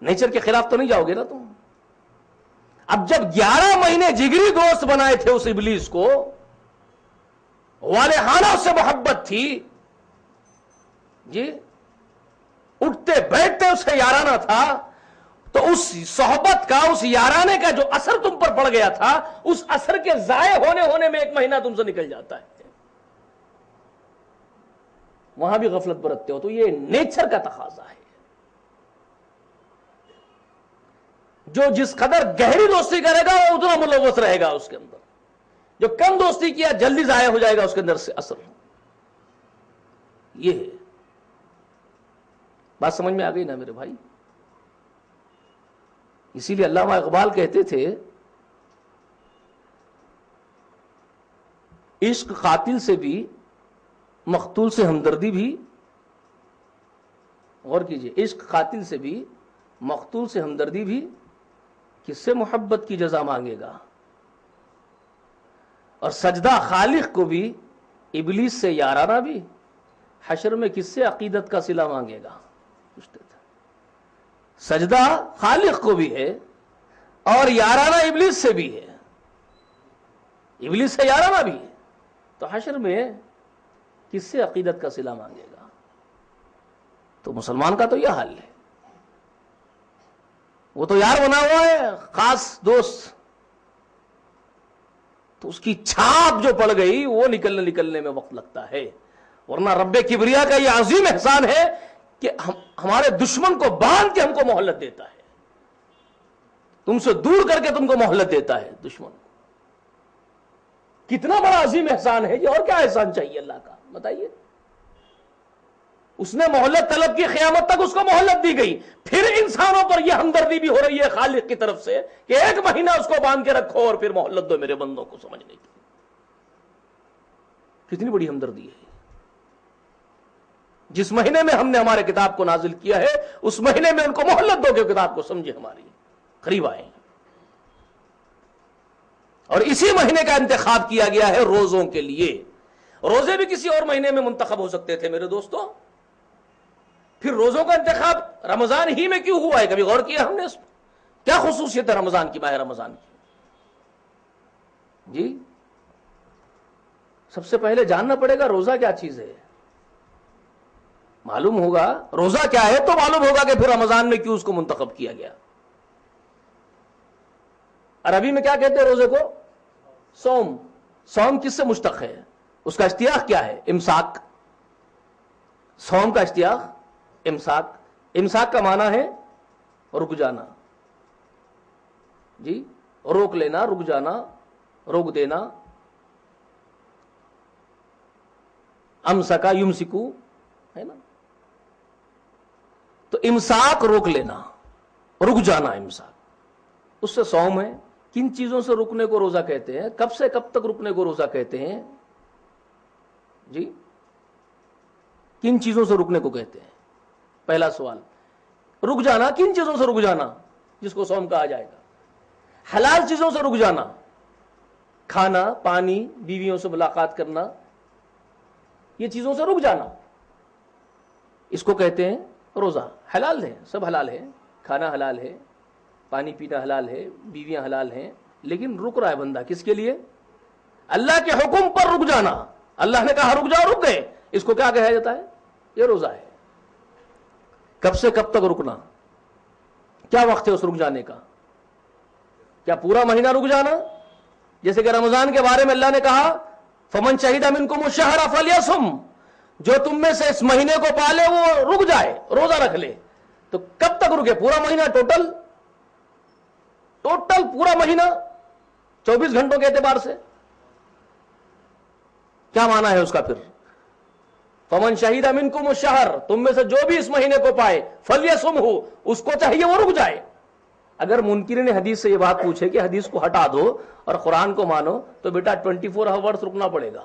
نیچر کے خلاف تو نہیں جاؤ گے نا تم۔ اب جب 11 مہینے جگری دوست بنائے تھے اس ابلیس کو، والہانہ سے محبت تھی جی، اٹھتے بیٹھتے اس سے یارانہ تھا، تو اس صحبت کا، اس یارانے کا جو اثر تم پر پڑ گیا تھا، اس اثر کے ضائع ہونے میں 1 مہینہ تم سے نکل جاتا ہے، وہاں بھی غفلت برتتے ہو۔ تو یہ نیچر کا تقاضا ہے۔ جو جس قدر گہری دوستی کرے گا وہ اتنا ملوث رہے گا اس کے اندر، جو کم دوستی کیا جلدی ضائع ہو جائے گا اس کے اندر سے اثر۔ یہ ہے بات، سمجھ میں آ گئی نا میرے بھائی؟ اسی لیے علامہ اقبال کہتے تھے، عشق قاتل سے بھی، مقتول سے ہمدردی بھی، غور کیجئے، عشق قاتل سے بھی، مقتول سے ہمدردی بھی، کس سے محبت کی جزا مانگے گا؟ اور سجدہ خالق کو بھی، ابلیس سے یارانہ بھی، حشر میں کس سے عقیدت کا صلہ مانگے گا؟ پوچھتے تھے۔ سجدہ خالق کو بھی ہے اور یارانہ ابلیس سے بھی ہے، ابلیس سے یارانہ بھی ہے، تو حشر میں کس سے عقیدت کا صلہ مانگے گا؟ تو مسلمان کا تو یہ حال ہے، وہ تو یار بنا ہوا ہے، خاص دوست، تو اس کی چھاپ جو پڑ گئی وہ نکلنے میں وقت لگتا ہے۔ ورنہ رب کبریا کا یہ عظیم احسان ہے کہ ہمارے دشمن کو باندھ کے ہم کو مہلت دیتا ہے، تم سے دور کر کے تم کو مہلت دیتا ہے دشمن کو۔ کتنا بڑا عظیم احسان ہے یہ، اور کیا احسان چاہیے اللہ کا بتائیے؟ اس نے مہلت طلب کی، قیامت تک اس کو مہلت دی گئی، پھر انسانوں پر یہ ہمدردی بھی ہو رہی ہے خالق کی طرف سے کہ 1 مہینہ اس کو باندھ کے رکھو اور پھر مہلت دو میرے بندوں کو سمجھنے کی۔ کتنی بڑی ہمدردی ہے۔ جس مہینے میں ہم نے ہمارے کتاب کو نازل کیا ہے اس مہینے میں ان کو مہلت دو کہ کتاب کو سمجھے، ہماری قریب آئیں۔ اور اسی مہینے کا انتخاب کیا گیا ہے روزوں کے لیے۔ روزے بھی کسی اور مہینے میں منتخب ہو سکتے تھے میرے دوستوں، پھر روزوں کا انتخاب رمضان ہی میں کیوں ہوا ہے؟ کبھی غور کیا ہم نے اس پر؟ کیا خصوصیت ہے رمضان کی، ماہ رمضان کی؟ جی سب سے پہلے جاننا پڑے گا روزہ کیا چیز ہے، معلوم ہوگا روزہ کیا ہے تو معلوم ہوگا کہ پھر رمضان میں کیوں اس کو منتخب کیا گیا۔ عربی میں کیا کہتے ہیں روزے کو؟ صوم۔ صوم کس سے مشتق ہے؟ اس کا اشتیاق کیا ہے؟ امساک۔ صوم کا اشتیاق امساک۔ امساک کا معنی ہے رک جانا، جی روک لینا، رک جانا، روک دینا۔ امسکا یمسکو ہے نا، تو امساک روک لینا، رک جانا، امساک اس سے صوم ہے۔ کن چیزوں سے رکنے کو روزہ کہتے ہیں؟ کب سے کب تک رکنے کو روزہ کہتے ہیں؟ جی کن چیزوں سے رکنے کو کہتے ہیں؟ پہلا سوال، رک جانا، کن چیزوں سے رک جانا جس کو صوم کہا جائے گا؟ حلال چیزوں سے رک جانا، کھانا، پانی، بیویوں سے ملاقات کرنا، یہ چیزوں سے رک جانا، اس کو کہتے ہیں روزہ۔ حلال ہے، سب حلال ہے، کھانا حلال ہے، پانی پینا حلال ہے، بیویاں حلال ہیں، لیکن رک رہا ہے بندہ کس کے لیے؟ اللہ کے حکم پر رک جانا۔ اللہ نے کہا رک جاؤ، رک گئے، اس کو کیا کہا جاتا ہے؟ یہ روزہ ہے۔ کب سے کب تک رکنا؟ کیا وقت ہے اس رک جانے کا؟ کیا پورا مہینہ رک جانا؟ جیسے کہ رمضان کے بارے میں اللہ نے کہا فمن شہد منکم الشہر فلیصم، جو تم میں سے اس مہینے کو پالے وہ رک جائے، روزہ رکھ لے. تو کب تک رکے؟ پورا مہینہ، ٹوٹل پورا مہینہ 24 گھنٹوں کے اعتبار سے. کیا معنی ہے اس کا پھر؟ فمن شہید منکم الشہر، تم میں سے جو بھی اس مہینے کو پائے فلیصمہ، اس کو چاہیے وہ رک جائے. اگر منکرین حدیث سے یہ بات پوچھے کہ حدیث کو ہٹا دو اور قرآن کو مانو تو بیٹا 24 آورس رکنا پڑے گا.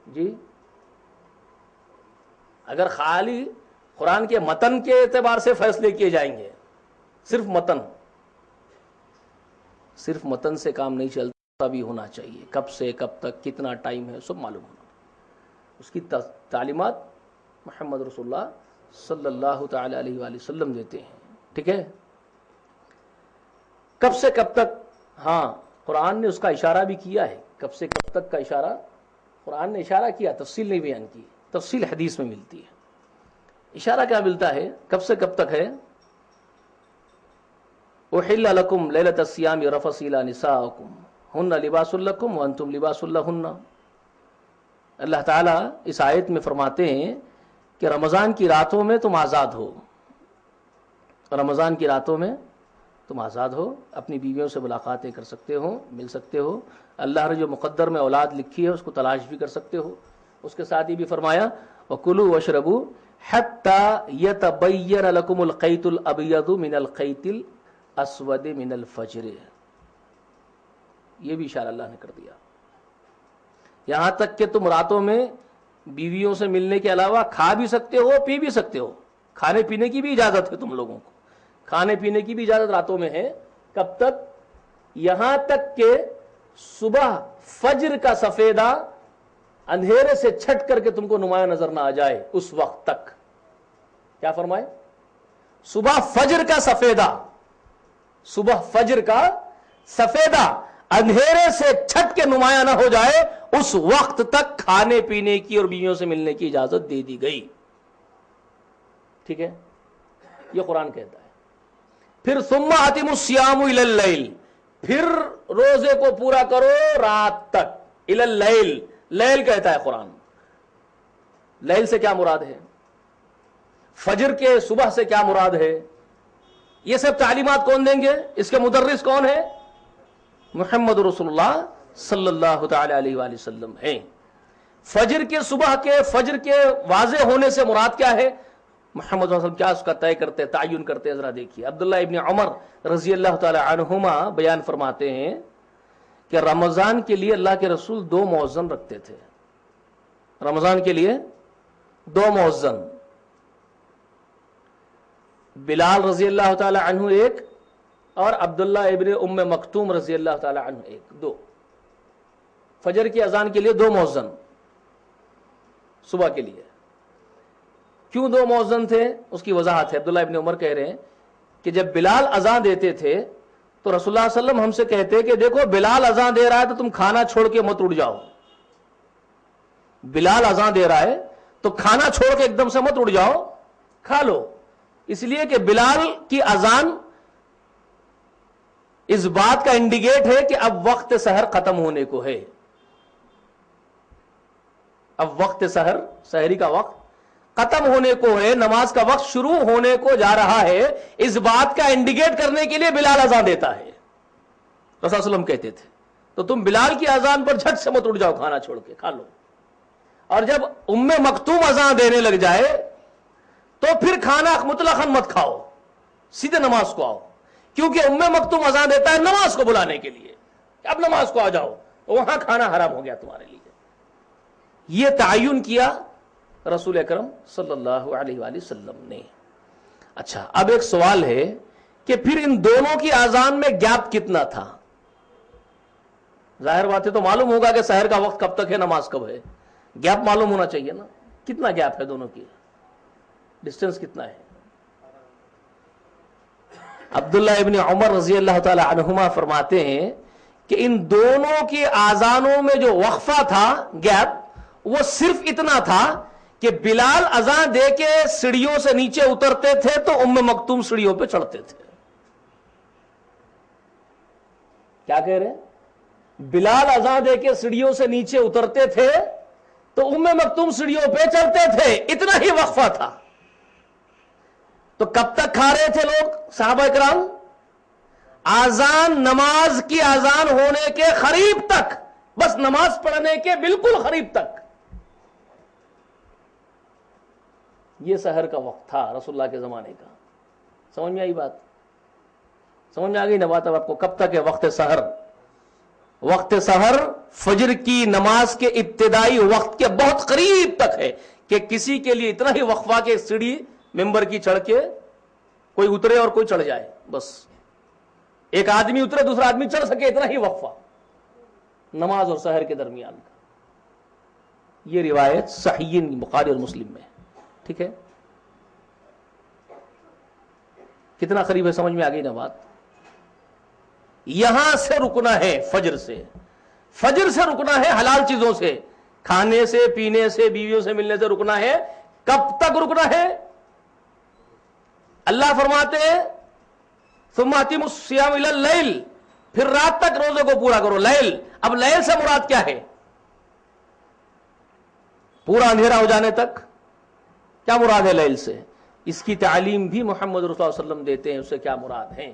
جی اگر خالی قرآن کے متن کے اعتبار سے فیصلے کیے جائیں گے، صرف متن سے کام نہیں چلتا، بھی ہونا چاہیے کب سے کب تک، کتنا ٹائم ہے، سب معلوم ہونا. اس کی تعلیمات محمد رسول اللہ صلی اللہ تعالی علیہ وآلہ وسلم دیتے ہیں. ٹھیک ہے، کب سے کب تک؟ ہاں قرآن نے اس کا اشارہ بھی کیا ہے. کب سے کب تک کا اشارہ قرآن نے اشارہ کیا، تفصیل نہیں بیان کی، تفصیل حدیث میں ملتی ہے. اشارہ کیا ملتا ہے کب سے کب تک ہے؟ احل لکم لیلۃ الصیام رفث الی نسائکم ہن لباس لکم وانتم لباس لہن. اللہ تعالیٰ اس آیت میں فرماتے ہیں کہ رمضان کی راتوں میں تم آزاد ہو، رمضان کی راتوں میں تم آزاد ہو، اپنی بیویوں سے ملاقاتیں کر سکتے ہو، مل سکتے ہو، اللہ نے جو مقدر میں اولاد لکھی ہے اس کو تلاش بھی کر سکتے ہو. اس کے ساتھ ہی بھی فرمایا وَكُلُوا وَاشْرَبُوا حَتَّى يَتَبَيَّنَ لَكُمُ الْخَيْطُ الْأَبْيَضُ مِنَ الْخَيْطِ الْأَسْوَدِ مِنَ الْفَجْرِ. یہ بھی اشارہ اللہ نے کر دیا. یہاں تک کہ تم راتوں میں بیویوں سے ملنے کے علاوہ کھا بھی سکتے ہو، پی بھی سکتے ہو. کھانے پینے کی بھی اجازت ہے تم لوگوں کو، کھانے پینے کی بھی اجازت راتوں میں ہے. کب تک؟ یہاں تک کہ صبح فجر کا سفیدہ اندھیرے سے چھٹ کر کے تم کو نمایاں نظر نہ آ جائے، اس وقت تک. کیا فرمائے؟ صبح فجر کا سفیدہ، صبح فجر کا سفیدہ اندھیرے سے چھٹ کے نمایاں نہ ہو جائے، اس وقت تک کھانے پینے کی اور بیویوں سے ملنے کی اجازت دے دی گئی. ٹھیک ہے، یہ قرآن کہتا ہے. پھر ثم اتموا الصیام الی اللیل، پھر روزے کو پورا کرو رات تک. الی اللیل، لیل کہتا ہے قرآن. لیل سے کیا مراد ہے؟ فجر کے صبح سے کیا مراد ہے؟ یہ سب تعلیمات کون دیں گے؟ اس کے مدرس کون ہے؟ محمد رسول اللہ صلی اللہ تعالی علیہ وآلہ وسلم ہیں. فجر کے صبح کے فجر کے واضح ہونے سے مراد کیا ہے؟ محمد صلی اللہ علیہ وسلم کیا اس کا طے کرتے، تعین کرتے؟ ذرا دیکھیے. عبداللہ ابن عمر رضی اللہ تعالی عنہما بیان فرماتے ہیں کہ رمضان کے لیے اللہ کے رسول 2 مؤذن رکھتے تھے. رمضان کے لیے 2 مؤذن، بلال رضی اللہ تعالی عنہ ایک اور عبداللہ ابن ام مکتوم رضی اللہ تعالی عنہ ایک. 2 فجر کی اذان کے لیے 2 مؤذن صبح کے لیے. کیوں 2 مؤذن تھے؟ اس کی وضاحت ہے. عبداللہ ابن عمر کہہ رہے ہیں کہ جب بلال اذان دیتے تھے تو رسول اللہ صلی اللہ علیہ وسلم ہم سے کہتے کہ دیکھو بلال اذان دے رہا ہے تو تم کھانا چھوڑ کے مت اٹھ جاؤ. بلال اذان دے رہا ہے تو کھانا چھوڑ کے ایک دم سے مت اٹھ جاؤ، کھا لو. اس لیے کہ بلال کی اذان اس بات کا انڈیکیٹ ہے کہ اب وقت سحر ختم ہونے کو ہے. اب وقت سحری کا وقت ختم ہونے کو ہے، نماز کا وقت شروع ہونے کو جا رہا ہے. اس بات کا انڈیکیٹ کرنے کے لیے بلال اذان دیتا ہے. رسول اللہ علیہ وسلم کہتے تھے تو تم بلال کی اذان پر جھٹ سے مت اٹھ جاؤ، کھانا چھوڑ کے کھا لو. اور جب ام مکتوم اذان دینے لگ جائے تو پھر کھانا مطلقاً مت کھاؤ، سیدھے نماز کو آؤ. کیونکہ ام مکتوم اذان دیتا ہے نماز کو بلانے کے لیے، اب نماز کو آ جاؤ، تو وہاں کھانا حرام ہو گیا تمہارے لیے. یہ تعین کیا رسول اکرم صلی اللہ علیہ وآلہ وسلم نے. اچھا، اب ایک سوال ہے کہ پھر ان دونوں کی اذان میں گیپ کتنا تھا؟ ظاہر بات ہے تو معلوم ہوگا کہ سحر کا وقت کب تک ہے، نماز کب ہے. گیپ معلوم ہونا چاہیے نا. کتنا گیپ ہے دونوں کی؟ ڈسٹینس کتنا ہے؟ عبداللہ ابن عمر رضی اللہ تعالی عنہما فرماتے ہیں کہ ان دونوں کی آذانوں میں جو وقفہ تھا، گیپ، وہ صرف اتنا تھا کہ بلال اذان دے کے سیڑھیوں سے نیچے اترتے تھے تو ام مکتوم سیڑھیوں پہ چڑھتے تھے. کیا کہہ رہے ہیں؟ بلال اذان دے کے سیڑھیوں سے نیچے اترتے تھے تو ام مکتوم سیڑھیوں پہ چڑھتے تھے. اتنا ہی وقفہ تھا. تو کب تک کھا رہے تھے لوگ صحابہ کرام؟ آزان، نماز کی آزان ہونے کے قریب تک، بس نماز پڑھنے کے بالکل قریب تک. یہ سحر کا وقت تھا رسول اللہ کے زمانے کا. سمجھ میں آئی بات؟ سمجھ میں آ گئی نا بات اب آپ کو؟ کب تک ہے وقت سحر؟ وقت سحر فجر کی نماز کے ابتدائی وقت کے بہت قریب تک ہے کہ کسی کے لیے اتنا ہی وقفہ کہ سیڑھی ممبر کی چڑھ کے کوئی اترے اور کوئی چڑھ جائے، بس ایک آدمی اترے دوسرا آدمی چڑھ سکے، اتنا ہی وقفہ نماز اور سحر کے درمیان کا. یہ روایت صحیحین بخاری اور مسلم میں. ٹھیک ہے، کتنا قریب ہے؟ سمجھ میں آ گئی نا بات؟ یہاں سے رکنا ہے فجر سے. فجر سے رکنا ہے، حلال چیزوں سے، کھانے سے، پینے سے، بیویوں سے ملنے سے رکنا ہے. کب تک رکنا ہے؟ اللہ فرماتے ہیں ثم اتموا الصيام الى الليل، پھر رات تک روزے کو پورا کرو. لیل، اب لیل سے مراد کیا ہے؟ پورا اندھیرا ہو جانے تک. کیا مراد ہے لیل سے؟ اس کی تعلیم بھی محمد رسول اللہ علیہ وسلم دیتے ہیں اس سے کیا مراد ہیں.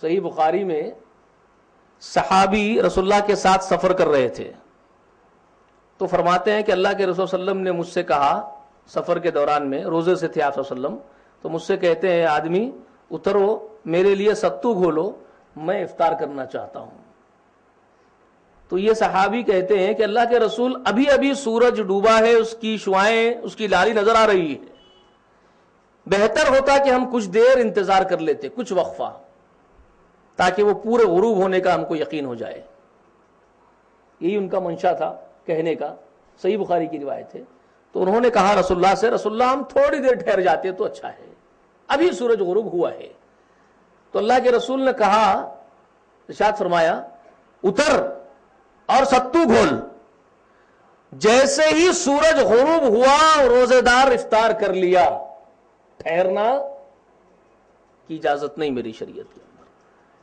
صحیح بخاری میں صحابی رسول اللہ کے ساتھ سفر کر رہے تھے تو فرماتے ہیں کہ اللہ کے رسول صلی اللہ علیہ وسلم نے مجھ سے کہا، سفر کے دوران میں روزے سے تھے آپ صلی اللہ علیہ وسلم، تو مجھ سے کہتے ہیں آدمی اترو میرے لیے ستو گھولو، میں افطار کرنا چاہتا ہوں. تو یہ صحابی کہتے ہیں کہ اللہ کے رسول ابھی ابھی سورج ڈوبا ہے، اس کی شعائیں، اس کی لالی نظر آ رہی ہے، بہتر ہوتا کہ ہم کچھ دیر انتظار کر لیتے، کچھ وقفہ، تاکہ وہ پورے غروب ہونے کا ہم کو یقین ہو جائے. یہی ان کا منشا تھا کہنے کا. صحیح بخاری کی روایت ہے. تو انہوں نے کہا رسول اللہ سے، رسول اللہ ہم تھوڑی دیر ٹھہر جاتے تو اچھا ہے، ابھی سورج غروب ہوا ہے. تو اللہ کے رسول نے کہا، ارشاد فرمایا اتر اور ستو گھول. جیسے ہی سورج غروب ہوا روزے دار افطار کر لیا. ٹھہرنا کی اجازت نہیں میری شریعت کے اندر،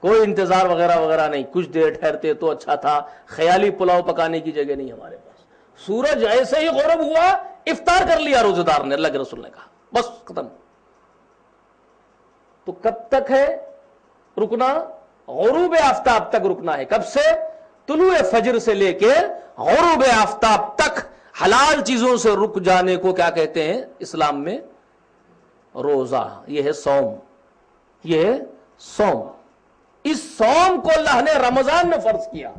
کوئی انتظار وغیرہ وغیرہ نہیں. کچھ دیر ٹھہرتے تو اچھا تھا، خیالی پلاؤ پکانے کی جگہ نہیں ہمارے پاس. سورج ایسے ہی غروب ہوا افطار کر لیا روزے دار نے. اللہ کے رسول نے کہا بس ختم. تو کب تک ہے رکنا؟ غروب آفتاب تک رکنا ہے. کب سے؟ طلوع فجر سے لے کے غروب آفتاب تک. حلال چیزوں سے رک جانے کو کیا کہتے ہیں اسلام میں؟ روزہ. یہ ہے صوم، یہ ہے صوم. اس صوم کو اللہ نے رمضان میں فرض کیا.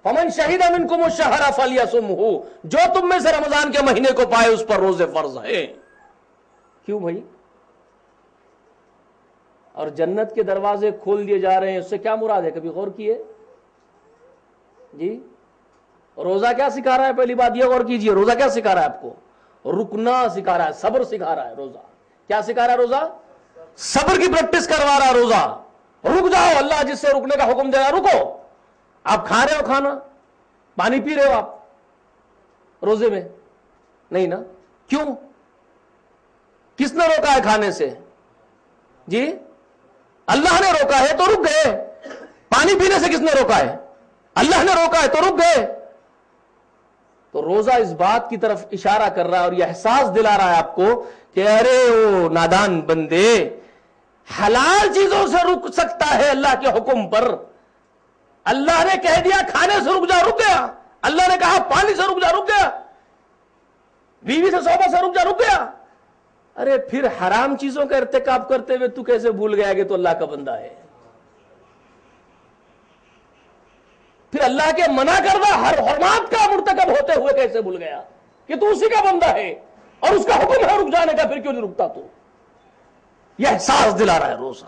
فمن شہد منکم الشہر فلیصمہ، جو تم میں سے رمضان کے مہینے کو پائے اس پر روزے فرض ہیں. کیوں بھائی؟ اور جنت کے دروازے کھول دیے جا رہے ہیں، اس سے کیا مراد ہے؟ کبھی غور کیے جی؟ روزہ کیا سکھا رہا ہے؟ پہلی بات یہ غور کیجئے، روزہ کیا سکھا رہا ہے آپ کو؟ رکنا سکھا رہا ہے، صبر سکھا رہا ہے. روزہ کیا سکھا رہا ہے؟ روزہ صبر کی پریکٹس کروا رہا ہے. روزہ رک جاؤ، اللہ جس سے رکنے کا حکم دے رہا رکو. آپ کھا رہے ہو کھانا، پانی پی رہے ہو آپ روزے میں؟ نہیں نا. کیوں؟ کس نے روکا ہے کھانے سے؟ جی اللہ نے روکا ہے تو رک گئے. پانی پینے سے کس نے روکا ہے؟ اللہ نے روکا ہے تو رک گئے. تو روزہ اس بات کی طرف اشارہ کر رہا ہے اور یہ احساس دلا رہا ہے آپ کو کہ ارے او نادان بندے، حلال چیزوں سے رک سکتا ہے اللہ کے حکم پر. اللہ نے کہہ دیا کھانے سے رک جا، رک گیا. اللہ نے کہا پانی سے رک جا، رک گیا. بیوی سے صحبت سے رک جا، رک گیا. ارے پھر حرام چیزوں کا ارتکاب کرتے ہوئے تو کیسے بھول گیا کہ تو اللہ کا بندہ ہے؟ پھر اللہ کے منع کردہ ہر حرمات کا مرتکب ہوتے ہوئے کیسے بھول گیا کہ تو اسی کا بندہ ہے اور اس کا حکم ہے رک جانے کا؟ پھر کیوں نہیں رکتا تو؟ یہ احساس دلا رہا ہے روزہ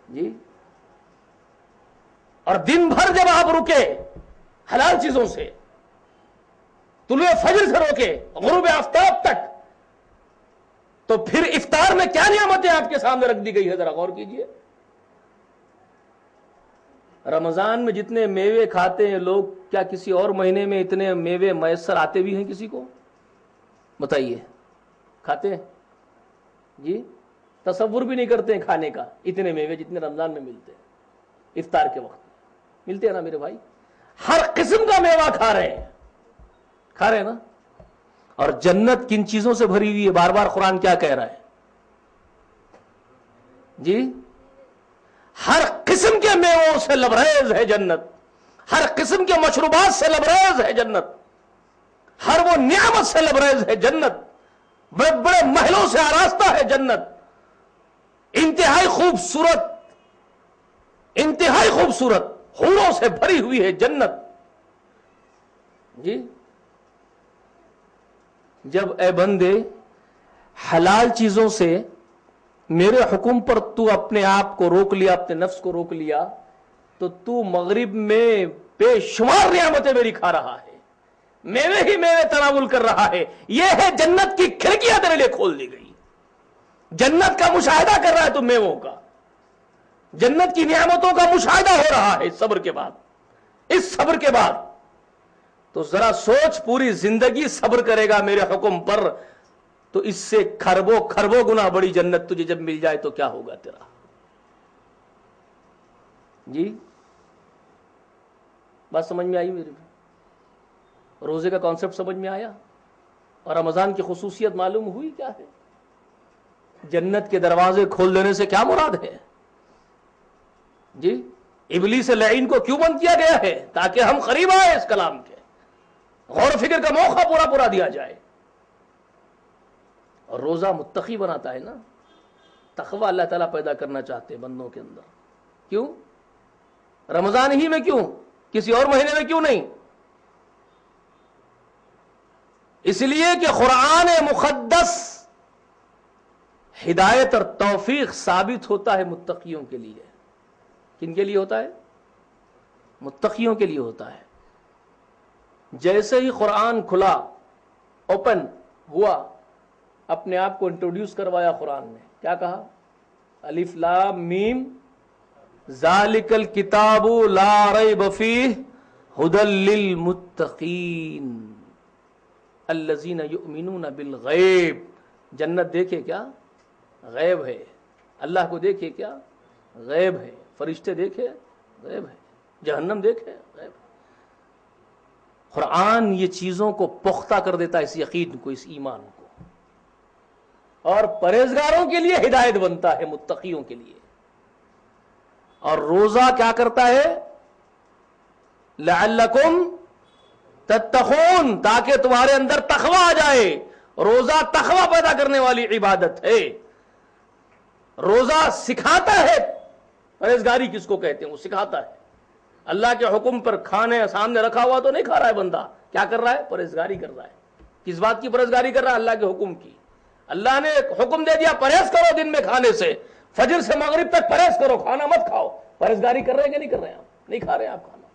جی. اور دن بھر جب آپ رکے حلال چیزوں سے، طلوع فجر سے روکے غروب آفتاب تک، تو پھر افطار میں کیا نعمتیں آپ کے سامنے رکھ دی گئی ہے؟ ذرا غور کیجئے. رمضان میں جتنے میوے کھاتے ہیں لوگ کیا کسی اور مہینے میں اتنے میوے میسر آتے بھی ہیں کسی کو؟ بتائیے، کھاتے ہیں؟ جی تصور بھی نہیں کرتے ہیں کھانے کا اتنے میوے جتنے رمضان میں ملتے ہیں، افطار کے وقت ملتے ہیں نا میرے بھائی؟ ہر قسم کا میوہ کھا رہے ہیں نا؟ اور جنت کن چیزوں سے بھری ہوئی ہے؟ بار بار قرآن کیا کہہ رہا ہے جی؟ ہر قسم کے میووں سے لبریز ہے جنت، ہر قسم کے مشروبات سے لبریز ہے جنت، ہر وہ نعمت سے لبریز ہے جنت، بڑے بڑے محلوں سے آراستہ ہے جنت، انتہائی خوبصورت حوروں سے بھری ہوئی ہے جنت جی۔ جب اے بندے حلال چیزوں سے میرے حکم پر تو اپنے آپ کو روک لیا، اپنے نفس کو روک لیا، تو مغرب میں بے شمار نعمتیں میری کھا رہا ہے، میوے ہی میوے تناول کر رہا ہے۔ یہ ہے جنت کی کھڑکیاں تیرے لیے کھول دی گئی، جنت کا مشاہدہ کر رہا ہے تو میووں کا، جنت کی نعمتوں کا مشاہدہ ہو رہا ہے اس صبر کے بعد تو ذرا سوچ، پوری زندگی صبر کرے گا میرے حکم پر تو اس سے کھربوں گنا بڑی جنت تجھے جب مل جائے تو کیا ہوگا تیرا جی؟ بات سمجھ میں آئی میری؟ روزے کا کانسیپٹ سمجھ میں آیا؟ اور رمضان کی خصوصیت معلوم ہوئی کیا ہے؟ جنت کے دروازے کھول دینے سے کیا مراد ہے جی؟ ابلیس لعین کو کیوں بند کیا گیا ہے؟ تاکہ ہم قریب آئے اس کلام کے، غور و فکر کا موقع پورا دیا جائے۔ اور روزہ متقی بناتا ہے نا، تقوی اللہ تعالیٰ پیدا کرنا چاہتے ہیں بندوں کے اندر۔ کیوں رمضان ہی میں؟ کیوں کسی اور مہینے میں کیوں نہیں؟ اس لیے کہ قرآن مقدس ہدایت اور توفیق ثابت ہوتا ہے متقیوں کے لیے۔ کن کے لیے ہوتا ہے؟ متقیوں کے لیے ہوتا ہے۔ جیسے ہی قرآن کھلا، اوپن ہوا، اپنے آپ کو انٹروڈیوس کروایا قرآن نے، کیا کہا؟ الف لام میم ذالک الکتاب لا ریب فیہ ھدی للمتقین الذین یؤمنون بالغیب۔ جنت دیکھے کیا؟ غیب ہے۔ اللہ کو دیکھے کیا؟ غیب ہے۔ فرشتے دیکھے؟ غیب ہے۔ جہنم دیکھے؟ غیب ہے۔ قرآن یہ چیزوں کو پختہ کر دیتا ہے، اس یقین کو، اس ایمان کو، اور پرہیزگاروں کے لیے ہدایت بنتا ہے، متقیوں کے لیے۔ اور روزہ کیا کرتا ہے؟ لعلکم تتقون، تاکہ تمہارے اندر تقوی آ جائے۔ روزہ تقوی پیدا کرنے والی عبادت ہے۔ روزہ سکھاتا ہے پرہیزگاری کس کو کہتے ہیں، وہ سکھاتا ہے۔ اللہ کے حکم پر کھانے سامنے رکھا ہوا تو نہیں کھا رہا ہے بندہ، کیا کر رہا ہے؟ پرہیزگاری کر رہا ہے۔ کس بات کی پرہیزگاری کر رہا ہے؟ اللہ کے حکم کی۔ اللہ نے حکم دے دیا پرہیز کرو دن میں کھانے سے، فجر سے مغرب تک پرہیز کرو، کھانا مت کھاؤ۔ پرہیزگاری کر رہے ہیں کہ نہیں کر رہے ہیں آپ؟ نہیں کھا رہے ہیں آپ کھانا۔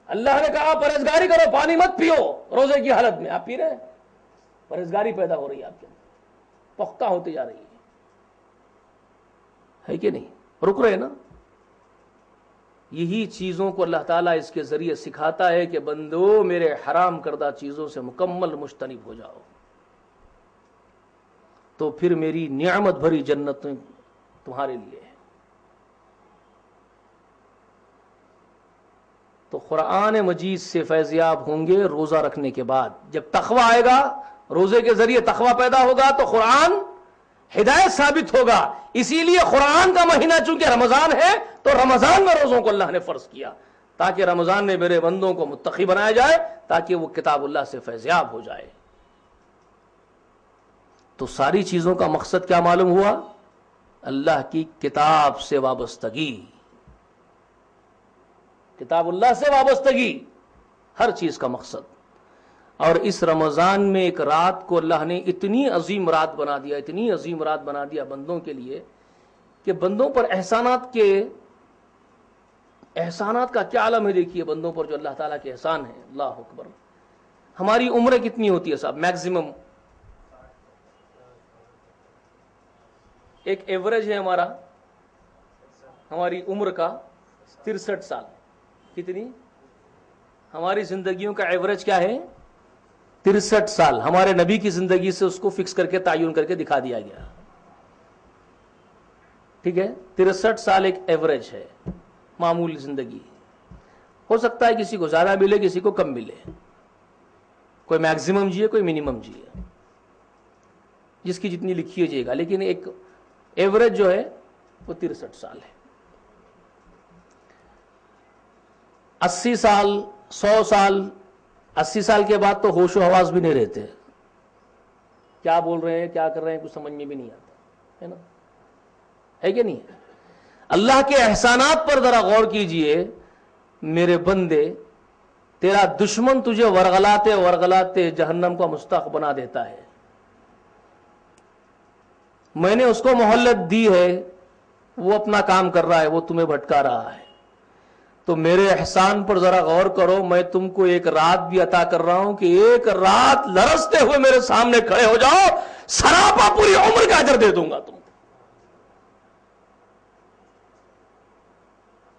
اللہ نے کہا پرہیزگاری کرو، پانی مت پیو روزے کی حالت میں، آپ پی رہے ہیں۔ پرہیزگاری پیدا ہو رہی ہے آپ کے اندر، پختہ ہوتی جا رہی ہے کہ نہیں؟ رک رہے نا؟ یہی چیزوں کو اللہ تعالیٰ اس کے ذریعے سکھاتا ہے کہ بندو میرے حرام کردہ چیزوں سے مکمل مجتنب ہو جاؤ، تو پھر میری نعمت بھری جنت تمہارے لیے ہے۔ تو قرآن مجید سے فیضیاب ہوں گے روزہ رکھنے کے بعد۔ جب تقوی آئے گا، روزے کے ذریعے تقوی پیدا ہوگا تو قرآن ہدایت ثابت ہوگا۔ اسی لیے قرآن کا مہینہ چونکہ رمضان ہے تو رمضان میں روزوں کو اللہ نے فرض کیا، تاکہ رمضان میں میرے بندوں کو متقی بنایا جائے، تاکہ وہ کتاب اللہ سے فیضیاب ہو جائے۔ تو ساری چیزوں کا مقصد کیا معلوم ہوا؟ اللہ کی کتاب سے وابستگی، کتاب اللہ سے وابستگی، ہر چیز کا مقصد۔ اور اس رمضان میں ایک رات کو اللہ نے اتنی عظیم رات بنا دیا، اتنی عظیم رات بنا دیا بندوں کے لیے کہ بندوں پر احسانات کا کیا عالم ہے۔ دیکھیے بندوں پر جو اللہ تعالیٰ کے احسان ہیں، اللہ اکبر۔ ہماری عمریں کتنی ہوتی ہے صاحب؟ میکسیمم ایک ایوریج ہے ہماری عمر کا 63 سال۔ کتنی؟ ہماری زندگیوں کا ایوریج کیا ہے؟ 63 سال. ہمارے نبی کی زندگی سے اس کو فکس کر کے تعین کر کے دکھا دیا گیا. ٹھیک ہے، 63 سال ایک ایوریج ہے معمولی زندگی. ہو سکتا ہے کسی کو زیادہ ملے، کسی کو کم ملے، کوئی میکسیمم جیے، کوئی منیمم جیے، جس کی جتنی لکھی جائے گا، لیکن ایک ایوریج جو ہے وہ 63 سال ہے. 80 سال، 100 سال، 80 سال کے بعد تو ہوش و حواس بھی نہیں رہتے، کیا بول رہے ہیں کیا کر رہے ہیں کچھ سمجھ میں بھی نہیں آتا، ہے نا؟ ہے کہ نہیں؟ اللہ کے احسانات پر ذرا غور کیجئے میرے بندے. تیرا دشمن تجھے ورغلاتے ورغلاتے جہنم کا مستحق بنا دیتا ہے. میں نے اس کو مہلت دی ہے، وہ اپنا کام کر رہا ہے، وہ تمہیں بھٹکا رہا ہے. تو میرے احسان پر ذرا غور کرو. میں تم کو ایک رات بھی عطا کر رہا ہوں کہ ایک رات لرزتے ہوئے میرے سامنے کھڑے ہو جاؤ، سراپا پوری عمر کا اجر دے دوں گا تم کو.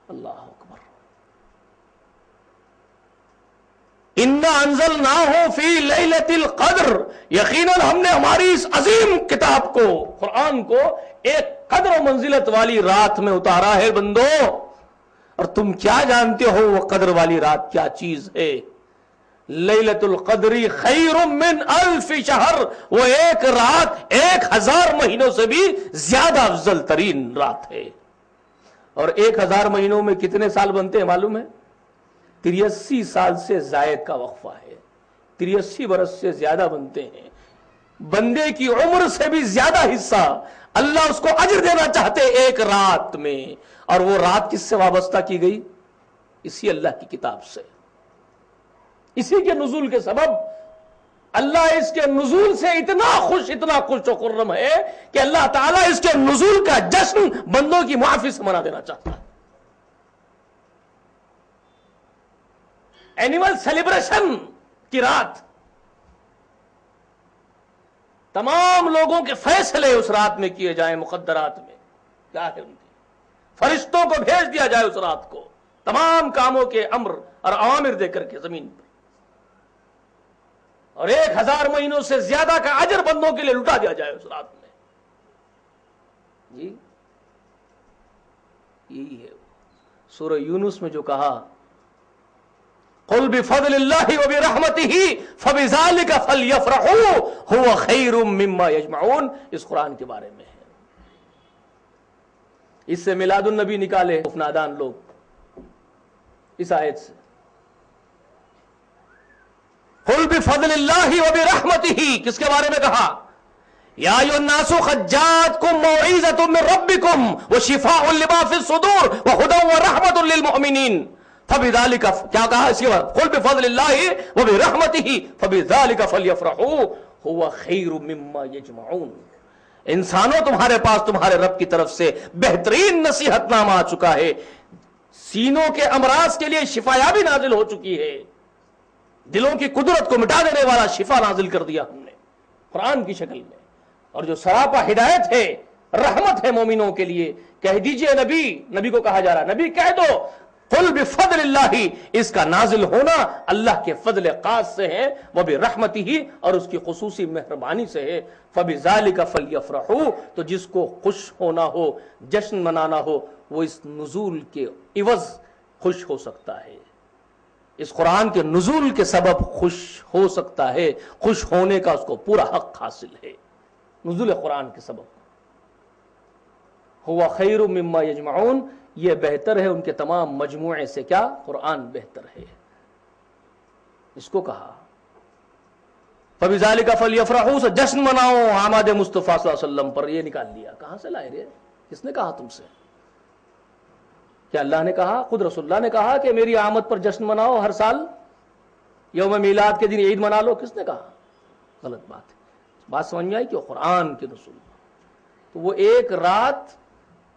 اللہ اکبر. اِنَّا أَنزَلْنَاهُ فِي لَيْلَةِ الْقَدْرِ، یقیناً ہم نے ہماری اس عظیم کتاب کو، قرآن کو، ایک قدر و منزلت والی رات میں اتارا ہے بندو. اور تم کیا جانتے ہو وہ قدر والی رات کیا چیز ہے؟ لیلۃ القدر خیر من الف شہر، وہ ایک رات 1000 مہینوں سے بھی زیادہ افضل ترین رات ہے. اور 1000 مہینوں میں کتنے سال بنتے ہیں معلوم ہے؟ 83 سال سے زائد کا وقفہ ہے. 83 برس سے زیادہ بنتے ہیں. بندے کی عمر سے بھی زیادہ حصہ اللہ اس کو اجر دینا چاہتے ایک رات میں. اور وہ رات کس سے وابستہ کی گئی؟ اسی اللہ کی کتاب سے. اسی کے نزول کے سبب اللہ اس کے نزول سے اتنا خوش و خرم ہے کہ اللہ تعالیٰ اس کے نزول کا جشن بندوں کی معافی سے منا دینا چاہتا ہے. اینیول سیلیبریشن کی رات، تمام لوگوں کے فیصلے اس رات میں کیے جائیں. مقدرات میں کیا ہے ان کی، فرشتوں کو بھیج دیا جائے اس رات کو، تمام کاموں کے امر اور اوامر دے کر کے زمین پر. اور 1000 مہینوں سے زیادہ کا اجر بندوں کے لیے لٹا دیا جائے اس رات میں. جی یہی ہے سورہ یونس میں جو کہا، قل بفضل اللہ وبرحمتہ فبذلک فلیفرحوا هو خیر مما یجمعون، اس قرآن کے بارے میں ہے. اس سے میلاد النبی نکالے نادان لوگ اس آیت سے. قل بفضل اللہ وبرحمتہ کس کے بارے میں کہا؟ یا ایھا الناس قد جاءتکم موعظۃ من ربکم وشفاء لما فی الصدور وہدی ورحمۃ للمؤمنین فبذلک، کیا کہا اس کے بعد؟ قل بفضل اللہ وبرحمتہ فبذلک فلیفرحوا هو خیر مما یجمعون. انسانوں تمہارے پاس تمہارے رب کی طرف سے بہترین نصیحت نامہ آ چکا ہے. سینوں کے امراض کے لیے شفا یابی نازل ہو چکی ہے. دلوں کی قدرت کو مٹا دینے والا شفا نازل کر دیا ہم نے قرآن کی شکل میں. اور جو سراپا ہدایت ہے، رحمت ہے مومنوں کے لیے. کہہ دیجئے نبی کو کہا جا رہا ہے، نبی کہہ دو قل بفضل اللہ، اس کا نازل ہونا اللہ کے فضل خاص سے ہے، وبرحمتہ اور اس کی خصوصی مہربانی سے ہے. فبذلک فلیفرحوا، تو جس کو خوش ہونا ہو، جشن منانا ہو، وہ اس نزول کے عوض خوش ہو سکتا ہے. اس قرآن کے نزول کے سبب خوش ہو سکتا ہے. خوش ہونے کا اس کو پورا حق حاصل ہے نزول قرآن کے سبب. ہوا خیر مما یجمعون، یہ بہتر ہے ان کے تمام مجموعے سے. کیا؟ قرآن بہتر ہے. اس کو کہا فبذلک فلیفرحوا، سے جشن مناؤ آمد مصطفیٰ صلی اللہ علیہ وسلم پر. یہ نکال لیا. کہاں سے لائے رے؟ کس نے کہا تم سے؟ کیا اللہ نے کہا؟ خود رسول اللہ نے کہا کہ میری آمد پر جشن مناؤ، ہر سال یوم میلاد کے دن عید منا لو؟ کس نے کہا؟ غلط بات ہے. بات سمجھ میں آئی کہ قرآن کے رسول. تو وہ ایک رات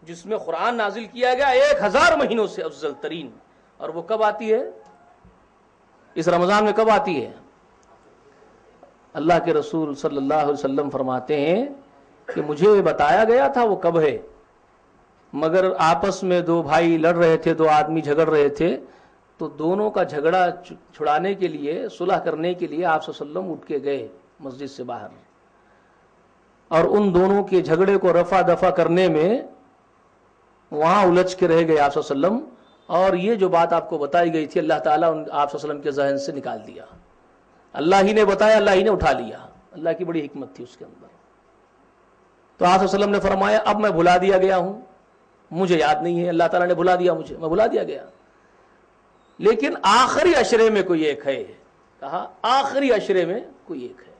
جس میں قرآن نازل کیا گیا 1000 مہینوں سے افضل ترین. اور وہ کب آتی ہے؟ اس رمضان میں. کب آتی ہے؟ اللہ کے رسول صلی اللہ علیہ وسلم فرماتے ہیں کہ مجھے بتایا گیا تھا وہ کب ہے، مگر آپس میں 2 بھائی لڑ رہے تھے، 2 آدمی جھگڑ رہے تھے، تو دونوں کا جھگڑا چھڑانے کے لیے، صلح کرنے کے لیے آپ صلی اللہ علیہ وسلم اٹھ کے گئے مسجد سے باہر، اور ان دونوں کے جھگڑے کو رفع دفع کرنے میں وہاں الجھ کے رہ گئے آپ صلی اللہ علیہ وسلم، اور یہ جو بات آپ کو بتائی گئی تھی اللہ تعالیٰ آپ صلی اللہ علیہ وسلم کے ذہن سے نکال دیا. اللہ ہی نے بتایا، اللہ ہی نے اٹھا لیا. اللہ کی بڑی حکمت تھی اس کے اندر. تو آپ صلی اللہ علیہ وسلم نے فرمایا اب میں بھلا دیا گیا ہوں، مجھے یاد نہیں ہے، اللہ تعالیٰ نے بھلا دیا مجھے، میں بھلا دیا گیا، لیکن آخری عشرے میں کوئی ایک ہے. کہا آخری عشرے میں کوئی ایک ہے،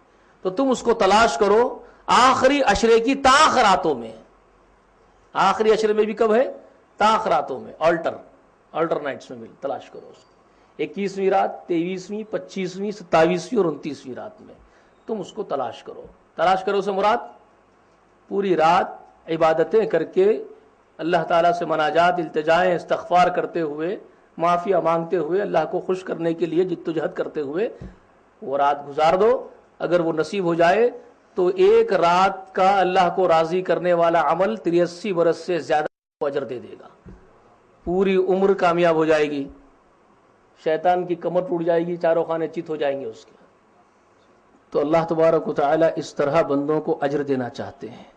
تو تم اس کو تلاش کرو آخری عشرے کی تاخراتوں میں. آخری عشرے میں بھی کب ہے؟ تاخراتوں میں، آلٹر نائٹس میں تلاش کرو اس کو. 21ویں رات، 23ویں، 25ویں، 27ویں اور 29ویں رات میں تم اس کو تلاش کرو. تلاش کرو سے مراد پوری رات عبادتیں کر کے اللہ تعالیٰ سے مناجات، التجائیں، استغفار کرتے ہوئے، معافیہ مانگتے ہوئے، اللہ کو خوش کرنے کے لیے جدوجہد کرتے ہوئے وہ رات گزار دو. اگر وہ نصیب ہو جائے تو ایک رات کا اللہ کو راضی کرنے والا عمل 83 برس سے زیادہ اجر دے دے گا. پوری عمر کامیاب ہو جائے گی. شیطان کی کمر ٹوٹ جائے گی، چاروں خانے چت ہو جائیں گے اس کے. تو اللہ تبارک و تعالی اس طرح بندوں کو اجر دینا چاہتے ہیں.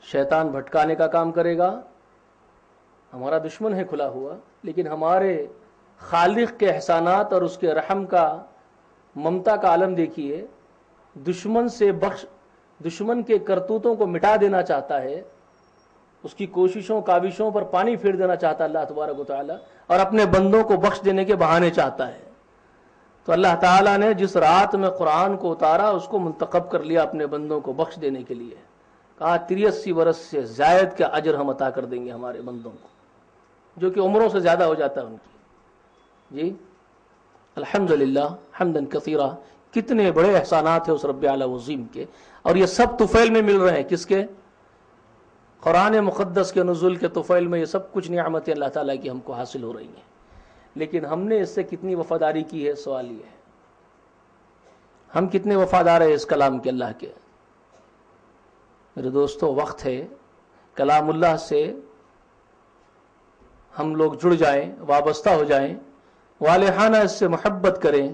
شیطان بھٹکانے کا کام کرے گا، ہمارا دشمن ہے کھلا ہوا، لیکن ہمارے خالق کے احسانات اور اس کے رحم کا، ممتا کا عالم دیکھیے. دشمن کے کرتوتوں کو مٹا دینا چاہتا ہے، اس کی کوششوں کاوشوں پر پانی پھیر دینا چاہتا ہے اللہ تبارک و تعالی، اور اپنے بندوں کو بخش دینے کے بہانے چاہتا ہے. تو اللہ تعالیٰ نے جس رات میں قرآن کو اتارا اس کو منتخب کر لیا اپنے بندوں کو بخش دینے کے لیے. کہا 83 برس سے زائد کا اجر ہم عطا کر دیں گے ہمارے بندوں کو، جو کہ عمروں سے زیادہ ہو جاتا ہے ان کی. جی الحمدللہ حمدن کثیرا. کتنے بڑے احسانات ہیں اس رب اعلی عظیم کے، اور یہ سب طفیل میں مل رہے ہیں. کس کے؟ قرآن مقدس کے نزول کے طفیل میں یہ سب کچھ نعمتیں اللہ تعالیٰ کی ہم کو حاصل ہو رہی ہیں. لیکن ہم نے اس سے کتنی وفاداری کی ہے؟ سوال یہ ہے ہم کتنے وفادار ہیں اس کلام کے، اللہ کے. میرے دوستو وقت ہے کلام اللہ سے ہم لوگ جڑ جائیں، وابستہ ہو جائیں، والہانہ اس سے محبت کریں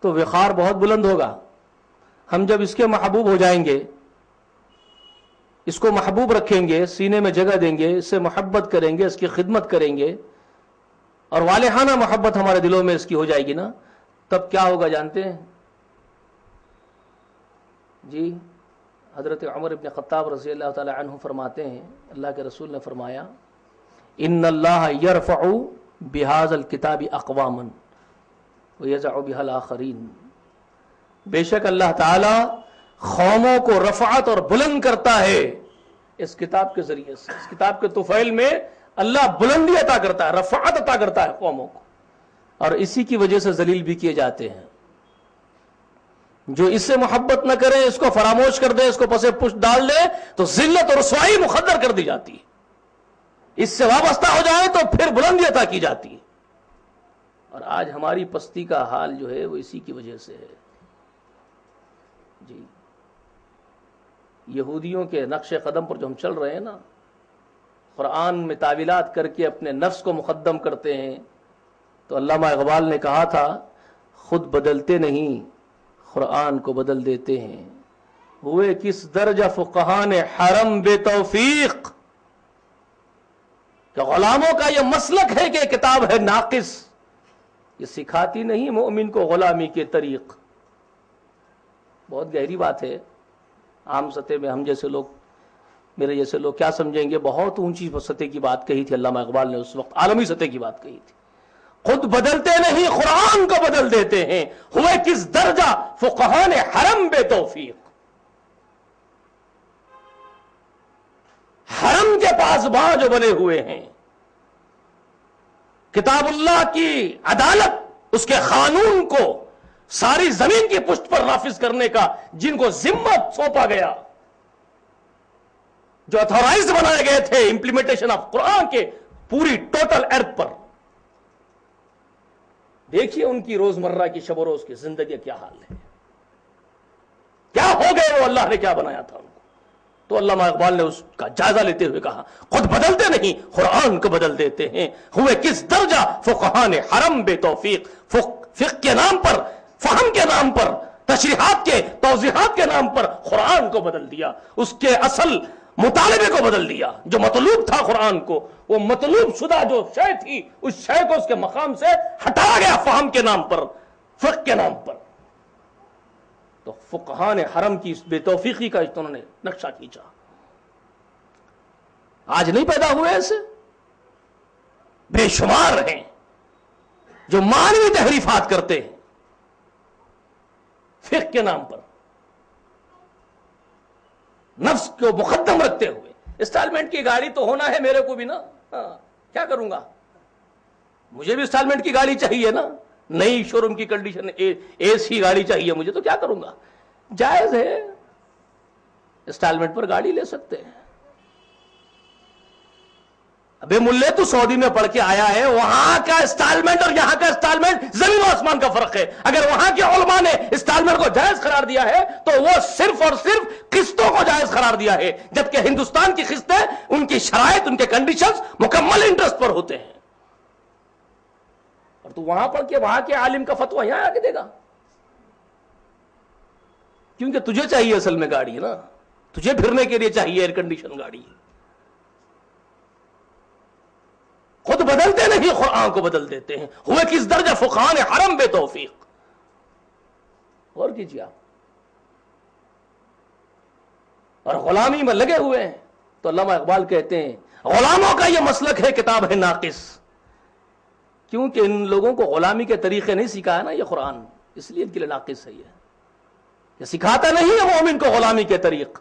تو وقار بہت بلند ہوگا. ہم جب اس کے محبوب ہو جائیں گے، اس کو محبوب رکھیں گے، سینے میں جگہ دیں گے، اس سے محبت کریں گے، اس کی خدمت کریں گے، اور والہانہ محبت ہمارے دلوں میں اس کی ہو جائے گی نا، تب کیا ہوگا جانتے ہیں؟ جی حضرت عمر بن خطاب رضی اللہ تعالی عنہ فرماتے ہیں، اللہ کے رسول نے فرمایا ان اللہ یرفع بہذا الکتاب اقواما ویضع بها الاخرین. بے شک اللہ تعالی قوموں کو رفعت اور بلند کرتا ہے اس کتاب کے ذریعے سے. اس کتاب کے طفیل میں اللہ بلندی عطا کرتا ہے، رفعت عطا کرتا ہے قوموں کو، اور اسی کی وجہ سے ذلیل بھی کیے جاتے ہیں. جو اس سے محبت نہ کرے، اس کو فراموش کر دے، اس کو پسے پشت ڈال دے تو ذلت اور رسوائی مقدر کر دی جاتی ہے. اس سے وابستہ ہو جائے تو پھر بلندی عطا کی جاتی ہے. اور آج ہماری پستی کا حال جو ہے وہ اسی کی وجہ سے ہے. جی یہودیوں کے نقش قدم پر جو ہم چل رہے ہیں نا، قرآن میں تعویلات کر کے اپنے نفس کو مقدم کرتے ہیں. تو علامہ اقبال نے کہا تھا خود بدلتے نہیں قرآن کو بدل دیتے ہیں. ہوئے کس درجہ فقہان حرم بے توفیق، کہ غلاموں کا یہ مسلک ہے کہ کتاب ہے ناقص، یہ سکھاتی نہیں مومن کو غلامی کے طریق. بہت گہری بات ہے. عام سطح میں ہم جیسے لوگ، میرے جیسے لوگ کیا سمجھیں گے؟ بہت اونچی سطح کی بات کہی تھی علامہ اقبال نے اس وقت، عالمی سطح کی بات کہی تھی. خود بدلتے نہیں قرآن کو بدل دیتے ہیں، ہوئے کس درجہ فقہان حرم بے توفیق. حرم کے پاسباں جو بنے ہوئے ہیں، کتاب اللہ کی عدالت، اس کے قانون کو ساری زمین کی پشت پر نافذ کرنے کا جن کو ذمت سونپا گیا، جو اتھورائزڈ بنائے گئے تھے امپلیمنٹیشن آف قرآن کے پوری ٹوٹل ارتھ پر، دیکھیے ان کی روزمرہ کی شب و روز کی زندگی کیا حال ہے. کیا ہو گئے وہ، اللہ نے کیا بنایا تھا ان کو. تو علامہ اقبال نے اس کا جائزہ لیتے ہوئے کہا خود بدلتے نہیں قرآن کو بدل دیتے ہیں، ہوئے کس درجہ فقہاء نے حرم بے توفیق، فقہ کے نام پر، فہم کے نام پر، تشریحات کے توضیحات کے نام پر قرآن کو بدل دیا، اس کے اصل مطالبے کو بدل دیا۔ جو مطلوب تھا قرآن کو، وہ مطلوب شدہ جو شے تھی، اس شے کو اس کے مقام سے ہٹایا گیا فہم کے نام پر، فقہ کے نام پر۔ تو فقہاء نے حرم کی اس بے توفیقی کا انہوں نے نقشہ کھینچا۔ آج نہیں پیدا ہوئے ایسے، بے شمار ہیں جو معنوی تحریفات کرتے ہیں فقہ کے نام پر، نفس کو مقدم رکھتے ہوئے۔ انسٹالمنٹ کی گاڑی تو ہونا ہے میرے کو بھی نا، کیا کروں گا، مجھے بھی انسٹالمنٹ کی گاڑی چاہیے نا، نئی شو روم کی کنڈیشن اے سی گاڑی چاہیے مجھے، تو کیا کروں گا، جائز ہے، انسٹالمنٹ پر گاڑی لے سکتے ہیں۔ ابے ملے تو سعودی میں پڑھ کے آیا ہے، وہاں کا انسٹالمنٹ اور یہاں کا انسٹالمنٹ زمین و آسمان کا فرق ہے۔ اگر وہاں کے علماء نے انسٹالمنٹ کو جائز قرار دیا ہے تو وہ صرف اور صرف قسطوں کو جائز قرار دیا ہے، جبکہ ہندوستان کی قسطیں، ان کی شرائط، ان کے کنڈیشنز مکمل انٹرسٹ پر ہوتے ہیں۔ اور تو وہاں پڑھ کے وہاں کے عالم کا فتویٰ یہاں آ کے دے گا، کیونکہ تجھے چاہیے اصل میں گاڑی نا، تجھے پھرنے کے لیے چاہیے ایئر کنڈیشن گاڑی۔ خود بدلتے نہیں قرآن کو بدل دیتے ہیں، ہوئے کس درجہ فقہاء نے حرم بے توفیق۔ اور کیجیے آپ، اور غلامی میں لگے ہوئے ہیں۔ تو علامہ اقبال کہتے ہیں غلاموں کا یہ مسلک ہے کتاب ہے ناقص، کیونکہ ان لوگوں کو غلامی کے طریقے نہیں سکھایا نا یہ قرآن، اس لیے ان کے لیے ناقص ہے۔ یہ سکھاتا نہیں ہے مومن کو غلامی کے طریق۔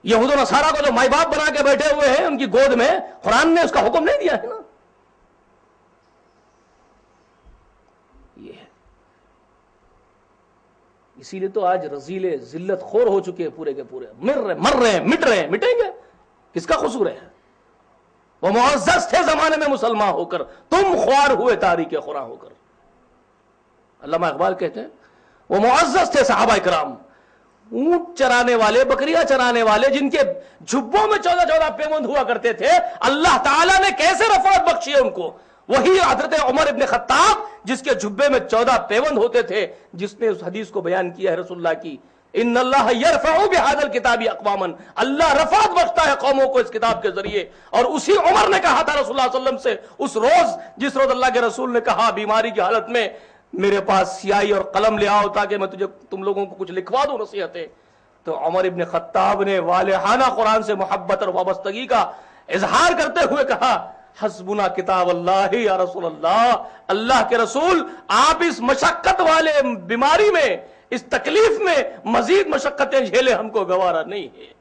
یہود و نصارہ کو جو مائی باپ بنا کے بیٹھے ہوئے ہیں ان کی گود میں، قرآن نے اس کا حکم نہیں دیا ہے نا۔ یہ ہے، اسی لیے تو آج رذیل ذلت خور ہو چکے ہیں پورے کے پورے، مر رہے ہیں، مٹ رہے ہیں، مٹیں گے، کس کا قصور ہے؟ وہ معزز تھے زمانے میں مسلمان ہو کر، تم خوار ہوئے تاریخ خورا ہو کر۔ علامہ اقبال کہتے ہیں وہ معزز تھے صحابہ کرام، اونٹ چرانے والے، بکریاں چرانے والے، جن کے جھبوں میں 14 پیوند ہوا کرتے تھے، اللہ تعالیٰ نے کیسے رفعت بخشی ہے ان کو؟ وہی حضرت عمر ابن خطاب جس کے جھبے میں 14 پیوند ہوتے تھے، جس نے اس حدیث کو بیان کیا ہے رسول اللہ کی، ان اللہ یرفع بہذا الکتاب اقواما، اللہ رفعت بخشتا ہے قوموں کو اس کتاب کے ذریعے۔ اور اسی عمر نے کہا تھا رسول اللہ صلی اللہ علیہ وسلم سے اس روز، جس روز اللہ کے رسول نے کہا بیماری کی حالت میں میرے پاس سیاہی اور قلم لے آؤ تاکہ میں تم لوگوں کو کچھ لکھوا دوں نصیحتیں، تو عمر ابن خطاب نے والہانہ قرآن سے محبت اور وابستگی کا اظہار کرتے ہوئے کہا حسبنا کتاب اللہ یا رسول اللہ، اللہ کے رسول آپ اس مشقت والے بیماری میں، اس تکلیف میں مزید مشقتیں جھیلے ہم کو گوارا نہیں ہے،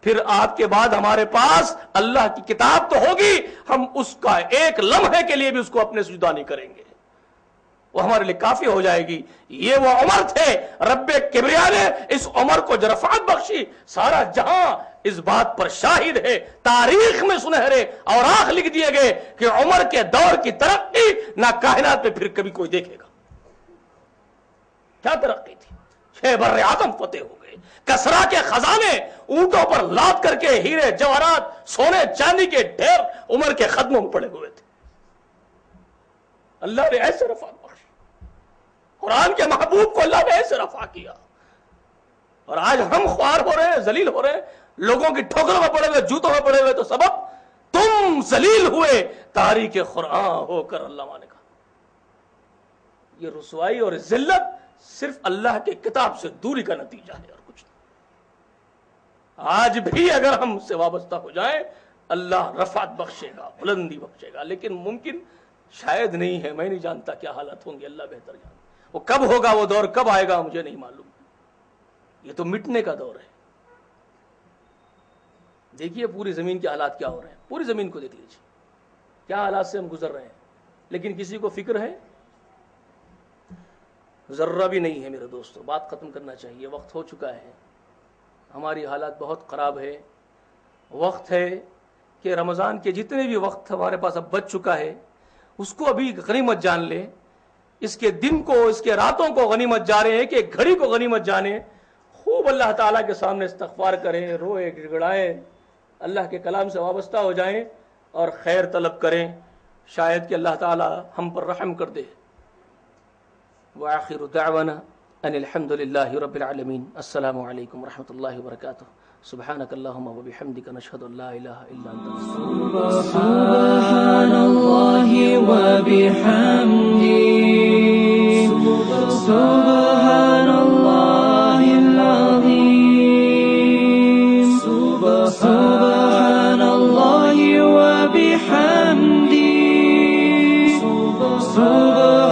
پھر آپ کے بعد ہمارے پاس اللہ کی کتاب تو ہوگی، ہم اس کا ایک لمحے کے لیے بھی اس کو اپنے سجدہ نہیں کریں گے، وہ ہمارے لیے کافی ہو جائے گی۔ یہ وہ عمر تھے، رب کبریا نے اس عمر کو جو رفعت بخشی، سارا جہاں اس بات پر شاہد ہے، تاریخ میں سنہرے اوراق لکھ دیے گئے کہ عمر کے دور کی ترقی نہ کائنات میں پھر کبھی کوئی دیکھے گا۔ کیا ترقی تھی، 6 بر اعظم فتح ہو گئے، کسرا کے خزانے اونٹوں پر لاد کر کے ہیرے جواہرات سونے چاندی کے ڈھیر عمر کے قدموں میں پڑے ہوئے تھے۔ اللہ نے ایسے رفعت بخشی، قرآن کے محبوب کو اللہ نے ایسے رفع کیا، اور آج ہم خوار ہو رہے ہیں، ذلیل ہو رہے ہیں، لوگوں کی ٹھوکروں میں پڑے ہوئے، جوتوں میں پڑے ہوئے، تو سبب تم ذلیل ہوئے تاریخ قرآن ہو کر۔ اللہ نے کہا یہ رسوائی اور ذلت صرف اللہ کے کتاب سے دوری کا نتیجہ ہے اور کچھ نہیں۔ آج بھی اگر ہم اس سے وابستہ ہو جائیں اللہ رفعت بخشے گا، بلندی بخشے گا، لیکن ممکن شاید نہیں ہے، میں نہیں جانتا کیا حالت ہوں گے، اللہ بہتر جانتا، وہ کب ہوگا، وہ دور کب آئے گا مجھے نہیں معلوم، یہ تو مٹنے کا دور ہے۔ دیکھیے پوری زمین کے حالات کیا ہو رہے ہیں، پوری زمین کو دیکھ لیجیے کیا حالات سے ہم گزر رہے ہیں، لیکن کسی کو فکر ہے؟ ذرہ بھی نہیں ہے میرے دوستو۔ بات ختم کرنا چاہیے، وقت ہو چکا ہے، ہماری حالات بہت خراب ہے۔ وقت ہے کہ رمضان کے جتنے بھی وقت ہمارے پاس اب بچ چکا ہے اس کو ابھی غنیمت جان لے، اس کے دن کو، اس کے راتوں کو غنیمت جا رہے ہیں کہ ایک گھڑی کو غنیمت جانے، خوب خوب اللہ تعالیٰ کے سامنے استغفار کریں، روئیں، گڑگڑائیں، اللہ کے کلام سے وابستہ ہو جائیں اور خیر طلب کریں، شاید کہ اللہ تعالیٰ ہم پر رحم کر دے۔ وآخر دعوانا ان الحمد للہ رب العالمین۔ السلام علیکم ورحمۃ اللہ وبرکاتہ۔ سبحانک اللہم وبحمدک، نشہد ان لا الہ الا انت۔ سبحان اللہ وبحمدہ، سبحان اللہ العظیم، سبحان اللہ وبحمدہ، سبحان